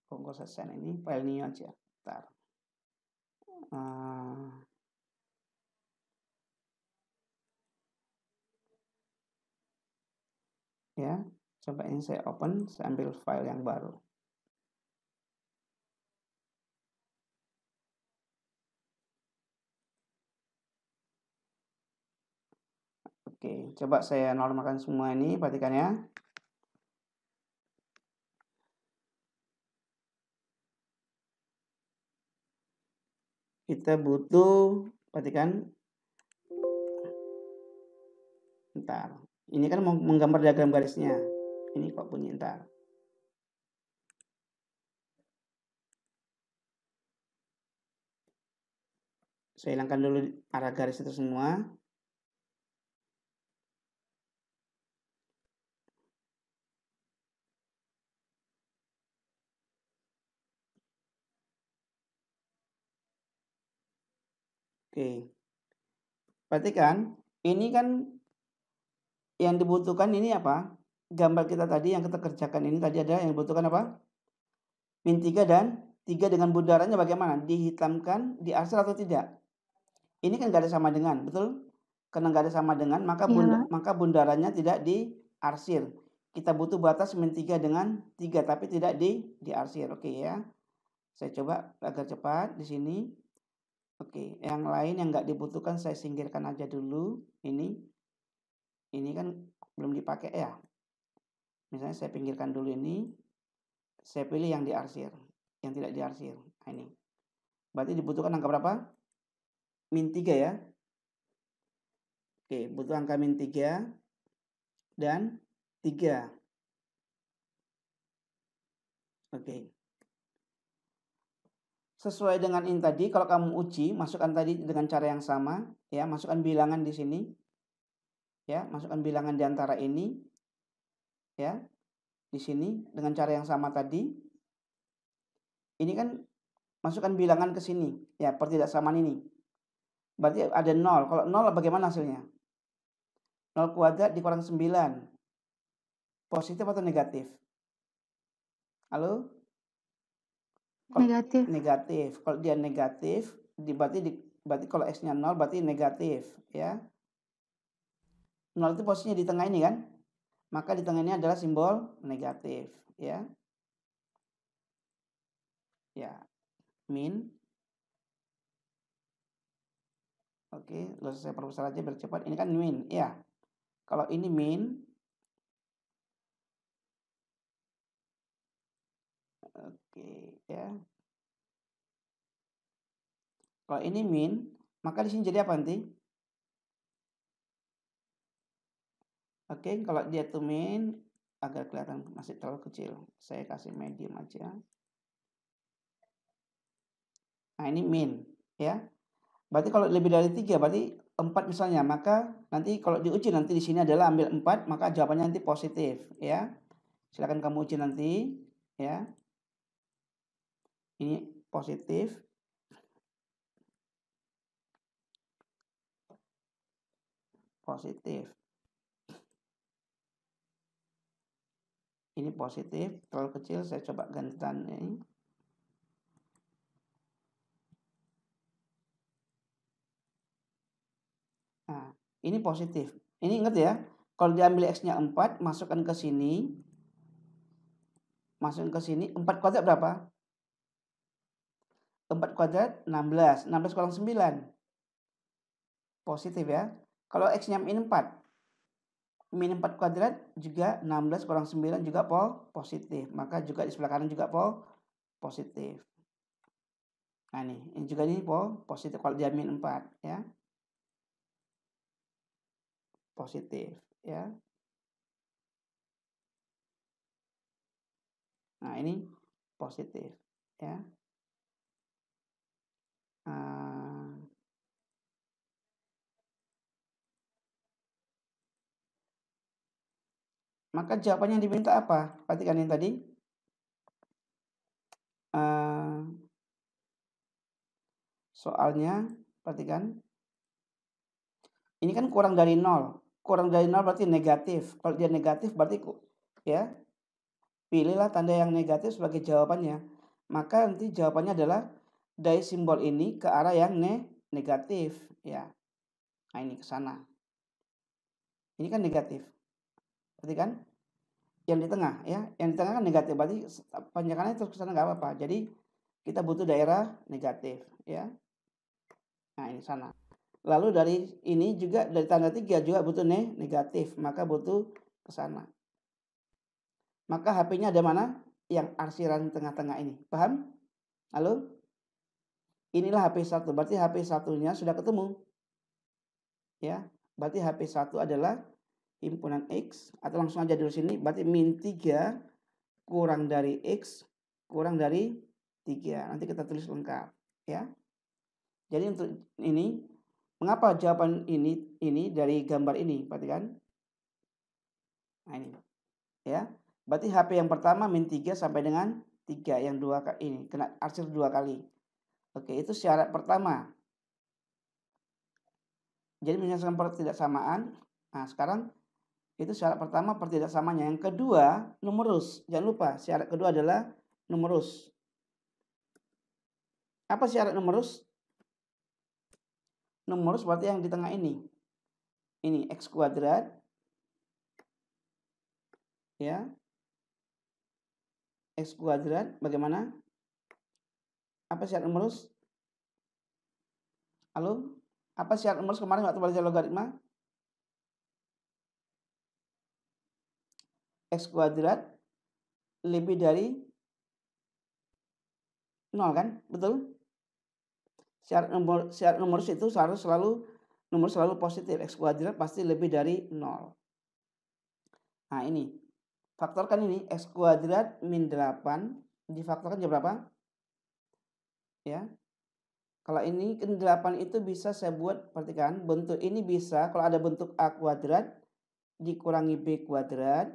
Kok saya send ini file new aja. Bentar. Ya, coba ini saya open, saya ambil file yang baru. Oke, coba saya normalkan semua ini, perhatikan ya. Kita butuh, perhatikan. Bentar. Ini kan mau menggambar diagram garisnya. Ini kok bunyi, entar. Saya hilangkan dulu arah garis itu semua. Oke. Perhatikan, ini kan yang dibutuhkan ini apa? Gambar kita tadi yang kita kerjakan ini tadi ada yang dibutuhkan apa? Min 3 dan 3 dengan bundarannya bagaimana? Dihitamkan, diarsir atau tidak? Ini kan nggak ada sama dengan, betul? Karena nggak ada sama dengan, maka bundarannya tidak diarsir. Kita butuh batas min 3 dengan 3, tapi tidak diarsir. Oke ya. Saya coba agar cepat di sini. Oke, yang lain yang nggak dibutuhkan saya singkirkan aja dulu. Ini kan belum dipakai ya. Misalnya saya pinggirkan dulu ini. Saya pilih yang diarsir, yang tidak diarsir. Nah, ini. Berarti dibutuhkan angka berapa? Min 3 ya. Oke, butuh angka min 3 dan 3. Oke. Sesuai dengan ini tadi, kalau kamu uji, masukkan tadi dengan cara yang sama, ya, masukkan bilangan di sini. Ya, masukkan bilangan di antara ini. Ya. di sini dengan cara yang sama tadi. Ini kan masukkan bilangan ke sini, ya, pertidaksamaan ini. Berarti ada 0. Kalau 0 bagaimana hasilnya? 0 kuadrat dikurang 9. Positif atau negatif? Halo? Negatif. Negatif. Kalau dia negatif, berarti kalau X-nya 0 berarti negatif, ya. 0 itu posisinya di tengah ini kan? Maka di tengah ini adalah simbol negatif, ya. Ya. Min. Oke, lalu saya perbesar aja biar cepat. Ini kan min, ya. Kalau ini min, oke, ya. Kalau ini min, maka di sini jadi apa nanti? Oke, kalau dia tuh min, agar kelihatan masih terlalu kecil, saya kasih medium aja. Nah, ini min, ya. Berarti kalau lebih dari 3, berarti 4 misalnya, maka nanti kalau diuji nanti di sini adalah ambil 4, maka jawabannya nanti positif, ya. Silakan kamu uji nanti, ya. Ini positif. Positif. Ini positif, terlalu kecil, saya coba ganti tanda ini. Nah, ini positif. Ini ingat ya, kalau diambil X-nya 4, masukkan ke sini. Masukkan ke sini, 4 kuadrat berapa? 4 kuadrat 16. 16 kurang 9. Positif ya. Kalau X-nya min 4. Min 4 kuadrat juga 16 kurang 9 juga positif. Maka juga di sebelah kanan juga positif. Nah ini juga ini positif kalau dia min 4 ya. Positif ya. Nah ini positif ya. Maka jawabannya yang diminta apa? Perhatikan yang tadi. Soalnya, perhatikan. Ini kan kurang dari 0. Kurang dari 0 berarti negatif. Kalau dia negatif berarti ya, pilihlah tanda yang negatif sebagai jawabannya. Maka nanti jawabannya adalah dari simbol ini ke arah yang negatif. Ya. Nah ini ke sana. Ini kan negatif. Perhatikan. Yang di tengah ya. Yang di tengah kan negatif. Berarti panjangkannya terus ke sana nggak apa-apa. Jadi kita butuh daerah negatif. Ya. Nah ini sana. Lalu dari ini juga dari tanda 3 juga butuh negatif, maka butuh ke sana. Maka HP-nya ada mana? Yang arsiran tengah-tengah ini. Paham? Halo? Inilah HP 1. Berarti HP 1-nya sudah ketemu. Ya, berarti HP 1 adalah himpunan X atau langsung aja di sini berarti min 3 kurang dari X kurang dari 3. Nanti kita tulis lengkap, ya. Jadi untuk ini mengapa jawaban ini dari gambar ini? Perhatikan. Nah ini. Ya. Berarti HP yang pertama min 3 sampai dengan 3 yang 2 kali ini kena arsir 2 kali. Oke, itu syarat pertama. Jadi menyelesaikan pertidaksamaan. Nah, sekarang itu syarat pertama pertidaksamanya. Yang kedua, numerus. Jangan lupa, syarat kedua adalah numerus. Apa syarat numerus? Numerus berarti yang di tengah ini. Ini X kuadrat. Ya. X kuadrat bagaimana? Apa syarat numerus? Halo? Apa syarat numerus kemarin waktu belajar logaritma? X kuadrat lebih dari 0 kan? Betul? Syarat numerus itu harus selalu positif. X kuadrat pasti lebih dari 0. Nah ini. Faktorkan ini. X kuadrat min 8. Difaktorkan jadi berapa? Ya. Kalau ini kan 8 itu bisa saya buat, perhatikan. Bentuk ini bisa, kalau ada bentuk A kuadrat dikurangi B kuadrat.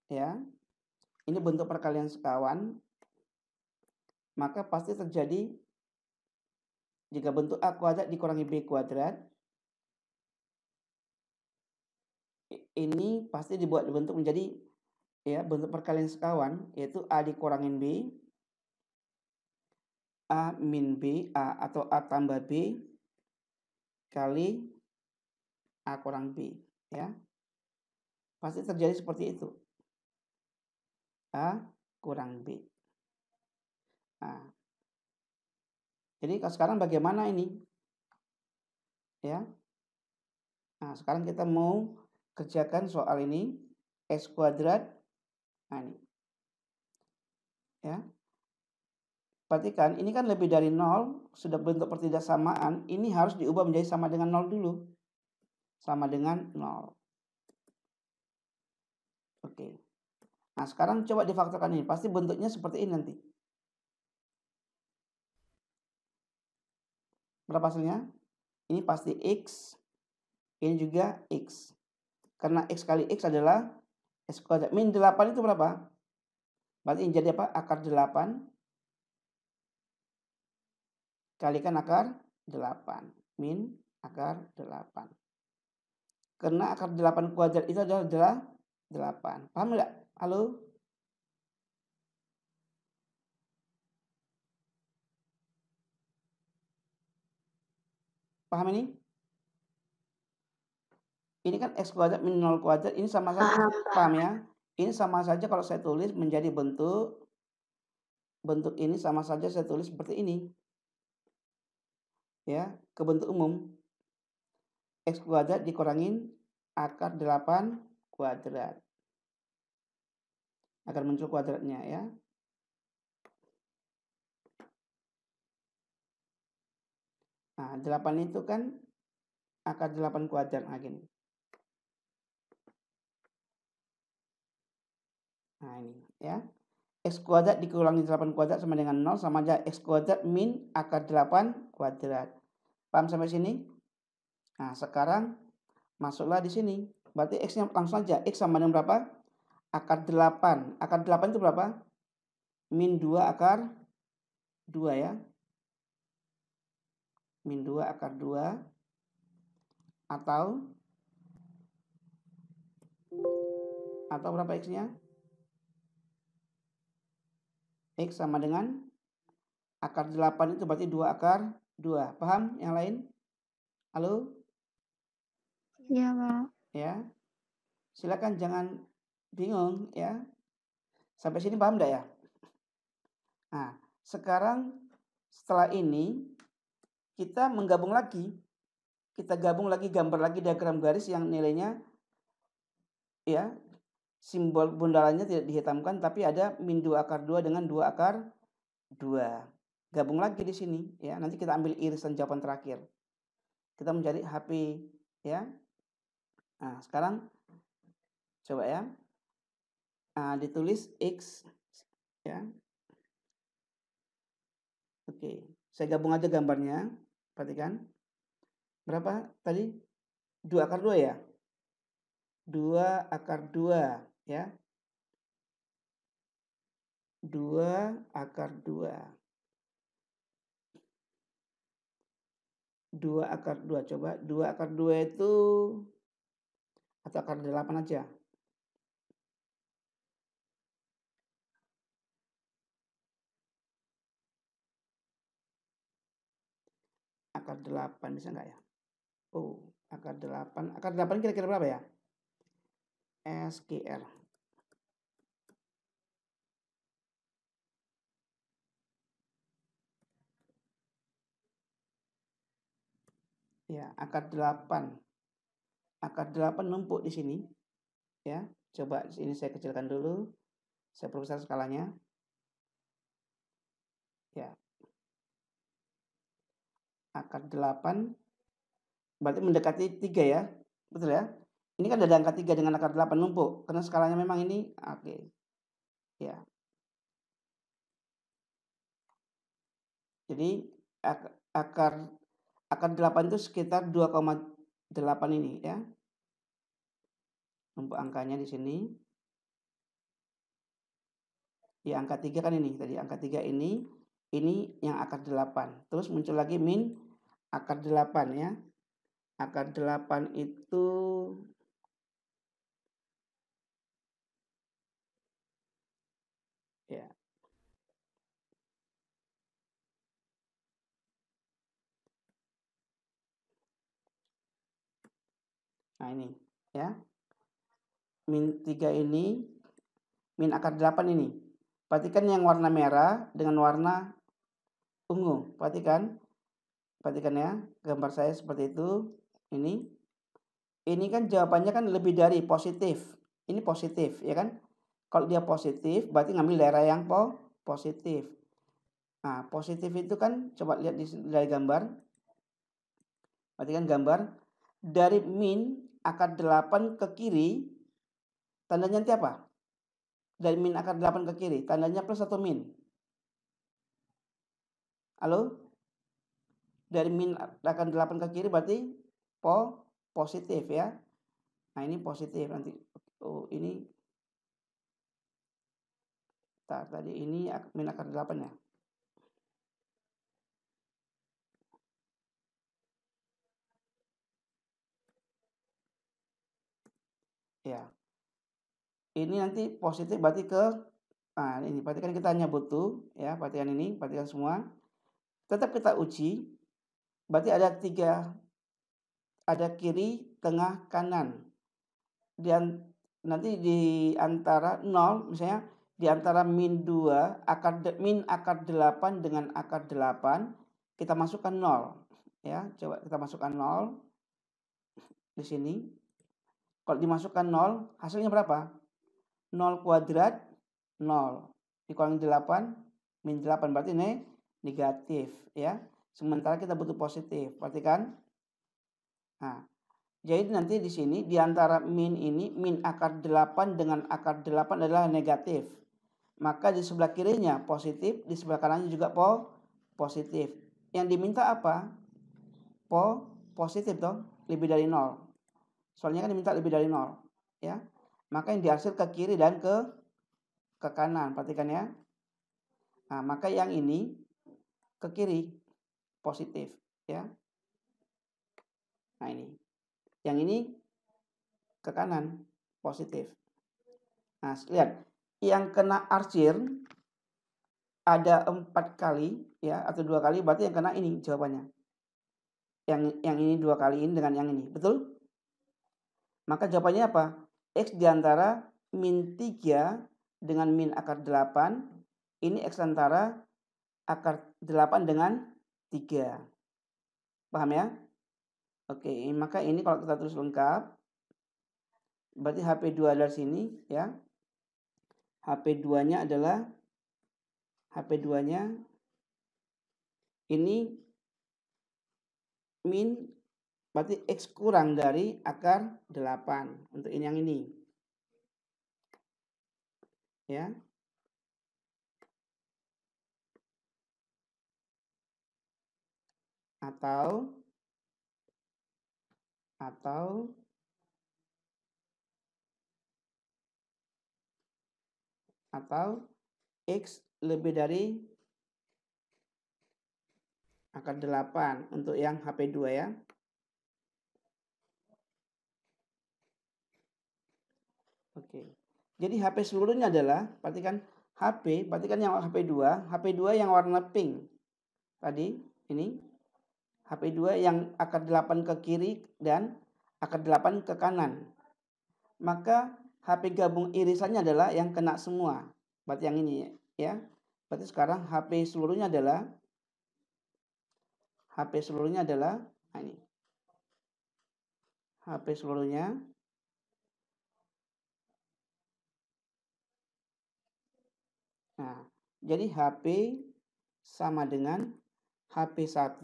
Ya. ini bentuk perkalian sekawan, maka pasti terjadi jika bentuk A kuadrat dikurangi B kuadrat, ini pasti dibuat bentuk menjadi ya bentuk perkalian sekawan, yaitu A dikurangin B, A min B, A atau A tambah B kali A kurang B, ya. Pasti terjadi seperti itu. A kurang B. Nah, jadi sekarang bagaimana ini? Ya. Nah, sekarang kita mau kerjakan soal ini. X kuadrat. Nah, ini. Ya. Perhatikan, ini kan lebih dari 0. Sudah bentuk pertidaksamaan. Ini harus diubah menjadi sama dengan 0 dulu. Sama dengan 0. Oke. Nah, sekarang coba difaktorkan ini. Pasti bentuknya seperti ini nanti. Berapa hasilnya? Ini pasti X. Ini juga X. Karena X kali X adalah X kuadrat. Min 8 itu berapa? Berarti ini jadi apa? Akar 8. Kalikan akar 8. Min akar 8. Karena akar 8 kuadrat itu adalah 8. Paham nggak? Halo? Paham ini? Ini kan X kuadrat min 0 kuadrat. Ini sama saja. Paham ya? Ini sama saja kalau saya tulis menjadi bentuk ini sama saja saya tulis seperti ini. Ya, ke bentuk umum. X kuadrat dikurangin akar 8 kuadrat. Akan muncul kuadratnya ya. Nah, 8 itu kan akar 8 kuadrat. Nah, gini. Nah, ini ya. X kuadrat dikurangi 8 kuadrat sama dengan 0, sama aja X kuadrat min akar 8 kuadrat. Paham sampai sini? Nah, sekarang masuklah di sini. Berarti X-nya langsung aja. X sama dengan berapa? Akar 8. Akar 8 itu berapa? Min 2 akar 2 ya. Min 2 akar 2. Atau berapa X-nya? X sama dengan akar 8 itu berarti 2 akar 2. Paham yang lain? Halo? Iya, Pak. Ya. Silakan jangan bingung ya. Sampai sini paham enggak ya? Nah, sekarang setelah ini kita menggabung lagi. Kita gabung lagi, gambar lagi diagram garis yang nilainya ya simbol bundarannya tidak dihitamkan tapi ada min 2 akar 2 dengan 2 akar 2. Gabung lagi di sini ya. Nanti kita ambil irisan jawaban terakhir. Kita mencari HP ya. Nah, sekarang coba ya. Nah, ditulis X ya. Oke, saya gabung aja gambarnya. Perhatikan. Berapa tadi? 2 akar 2 ya? 2 akar 2 ya. 2 akar 2. 2 akar 2. Coba 2 akar 2 itu atau akar 8 aja. Akar 8 bisa enggak ya? Oh, akar 8. Akar 8 kira-kira berapa ya? SQR. Ya, akar 8. Akar 8 numpuk di sini. Ya, coba ini saya kecilkan dulu. Saya perbesar skalanya. Ya. Akar 8 berarti mendekati 3 ya. Betul ya? Ini kan ada angka 3 dengan akar 8 numpuk. Karena skalanya memang ini oke. Ya. Jadi akar 8 itu sekitar 2,8 ini ya. Numpuk angkanya di sini. Ya, angka 3 kan ini tadi, angka 3 ini yang akar 8. Terus muncul lagi min akar 8 ya. Akar 8 itu ya. Nah, ini ya. Min 3 ini min akar 8 ini. Perhatikan yang warna merah dengan warna ungu. Perhatikan ya, gambar saya seperti itu. Ini kan jawabannya kan lebih dari positif. Ini positif, ya kan? Kalau dia positif, berarti ngambil daerah yang positif. Nah, positif itu kan, coba lihat dari gambar. Perhatikan gambar. Dari min akar 8 ke kiri, tandanya nanti apa? Dari min akar 8 ke kiri, tandanya plus atau min? Halo? Dari min akar 8 ke kiri berarti positif ya. Nah, ini positif nanti. Oh, ini tadi ini min akar 8 ya. Ya. Ini nanti positif berarti nah ini perhatikan kita hanya butuh ya, perhatikan semua. Tetap kita uji. Berarti ada 3, ada kiri, tengah, kanan. Dan nanti di antara 0 misalnya di antara min 2 min akar 8 dengan akar 8 kita masukkan 0 ya. Coba kita masukkan 0 di sini. Kalau dimasukkan 0 hasilnya berapa? 0 kuadrat 0 dikurangi 8 min 8 berarti ini negatif ya. Sementara kita butuh positif. Perhatikan. Nah, jadi nanti di sini di antara min ini min akar 8 dengan akar 8 adalah negatif. Maka di sebelah kirinya positif, di sebelah kanannya juga positif. Yang diminta apa? Positif toh, lebih dari 0. Soalnya kan diminta lebih dari 0 ya. Maka yang dihasil ke kiri dan ke kanan. Perhatikan ya. Nah, maka yang ini ke kiri positif ya. Nah, ini. Yang ini ke kanan positif. Nah, lihat. Yang kena arsir ada 4 kali ya atau 2 kali, berarti yang kena ini jawabannya. Yang ini 2 kali ini dengan yang ini. Betul? Maka jawabannya apa? X diantara min 3 dengan min akar 8. Ini X antara akar 8 dengan 3. Paham ya? Oke, maka ini kalau kita tulis lengkap, berarti HP2 dari sini ya. HP2-nya adalah HP2-nya ini min berarti X kurang dari akar 8 untuk ini yang ini. Ya. Atau X lebih dari akar 8 untuk yang HP2 ya. Oke. Jadi HP seluruhnya adalah, perhatikan yang HP2 yang warna pink. Tadi ini HP2 yang akar 8 ke kiri dan akar 8 ke kanan. Maka HP gabung irisannya adalah yang kena semua. Berarti yang ini ya. Berarti sekarang HP seluruhnya adalah nah ini. HP seluruhnya nah, jadi HP sama dengan HP1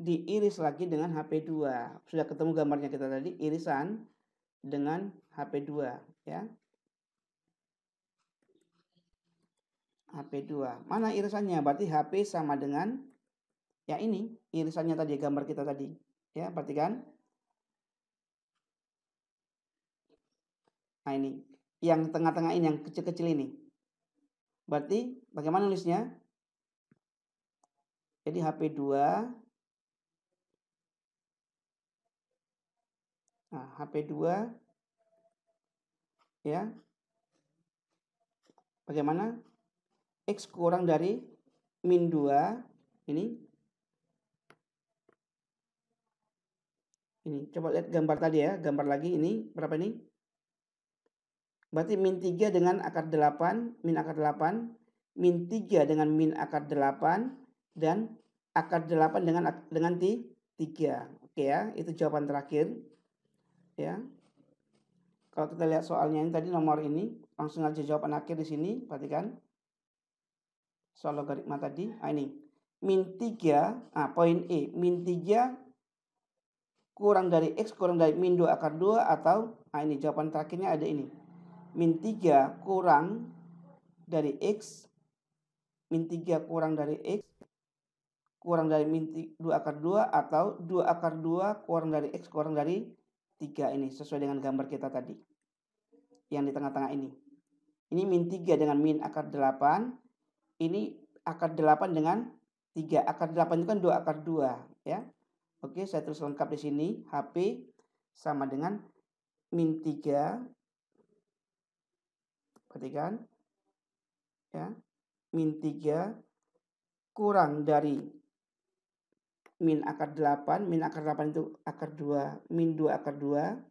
diiris lagi dengan HP2. Sudah ketemu gambarnya kita tadi, irisan dengan HP2 ya. HP2. Mana irisannya? Berarti HP sama dengan ya ini, irisannya tadi gambar kita tadi. Ya, perhatikan. Nah, ini. Yang tengah-tengah ini, yang kecil-kecil ini. Berarti bagaimana nulisnya? Jadi HP2. Nah, HP2 ya. Bagaimana? X kurang dari min 2 ini. Ini coba lihat gambar tadi ya, gambar lagi ini berapa ini? Berarti min 3 dengan akar 8, min akar 8, min 3 dengan min akar 8 dan akar 8 dengan 3. Oke ya, itu jawaban terakhir. Ya. Kalau kita lihat soalnya ini tadi nomor ini, langsung aja jawaban akhir di sini, perhatikan. Soal logaritma tadi, ini min 3, poin E, min 3 kurang dari X kurang dari min 2 akar 2 atau, ini jawaban terakhirnya ada ini. Min 3 kurang dari X, min 3 kurang dari X, kurang dari min 2 akar 2 atau 2 akar 2 kurang dari X kurang dari 3 ini, sesuai dengan gambar kita tadi. Yang di tengah-tengah ini. Ini min 3 dengan min akar 8, ini akar 8 dengan 3. Akar 8 itu kan 2 akar 2 ya. Oke, saya tulis lengkap di sini. HP sama dengan min 3. Perhatikan. Ya. Min 3 kurang dari min akar 8. Min akar 8 itu akar 2. Min 2 akar 2.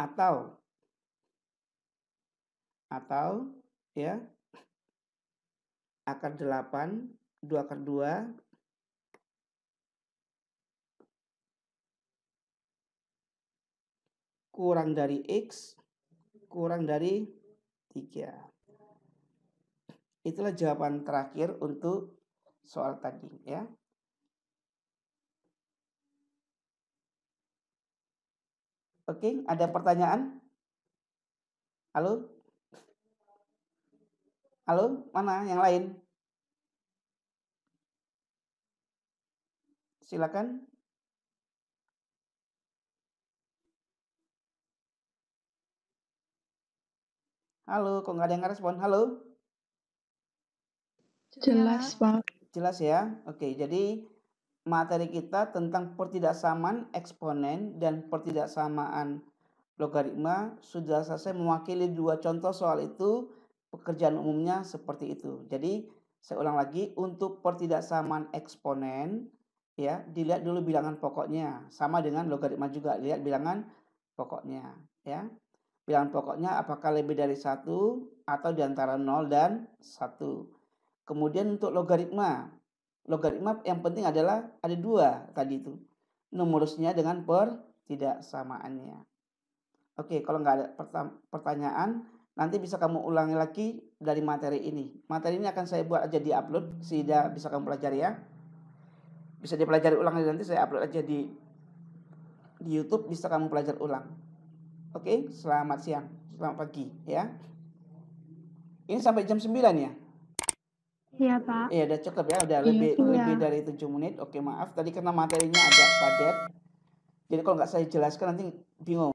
Atau ya. Akar 8, 2 akar 2 kurang dari X kurang dari 3. Itulah jawaban terakhir untuk soal tadi ya. Oke, ada pertanyaan? Halo? Halo, mana yang lain? Silakan. Halo, kok nggak ada yang ngerespon? Halo? Jelas, Pak. Jelas ya? Oke, jadi materi kita tentang pertidaksamaan eksponen dan pertidaksamaan logaritma sudah selesai mewakili 2 contoh soal itu. Pekerjaan umumnya seperti itu. Jadi saya ulang lagi, untuk pertidaksamaan eksponen ya, dilihat dulu bilangan pokoknya. Sama dengan logaritma juga, lihat bilangan pokoknya ya. Bilangan pokoknya apakah lebih dari 1 atau di antara 0 dan 1. Kemudian untuk logaritma yang penting adalah ada 2 tadi itu. Numerusnya dengan pertidaksamaannya. Oke, kalau nggak ada pertanyaan, nanti bisa kamu ulangi lagi dari materi ini. Materi ini akan saya buat aja di upload, sehingga bisa kamu pelajari ya. Bisa dipelajari ulang nanti saya upload aja di YouTube, bisa kamu pelajari ulang. Oke, selamat siang, selamat pagi ya. Ini sampai jam 9 ya? Iya, Pak. Iya, udah cukup ya, udah Iya. lebih dari 7 menit. Oke, maaf tadi karena materinya agak padat. Jadi kalau nggak saya jelaskan nanti bingung.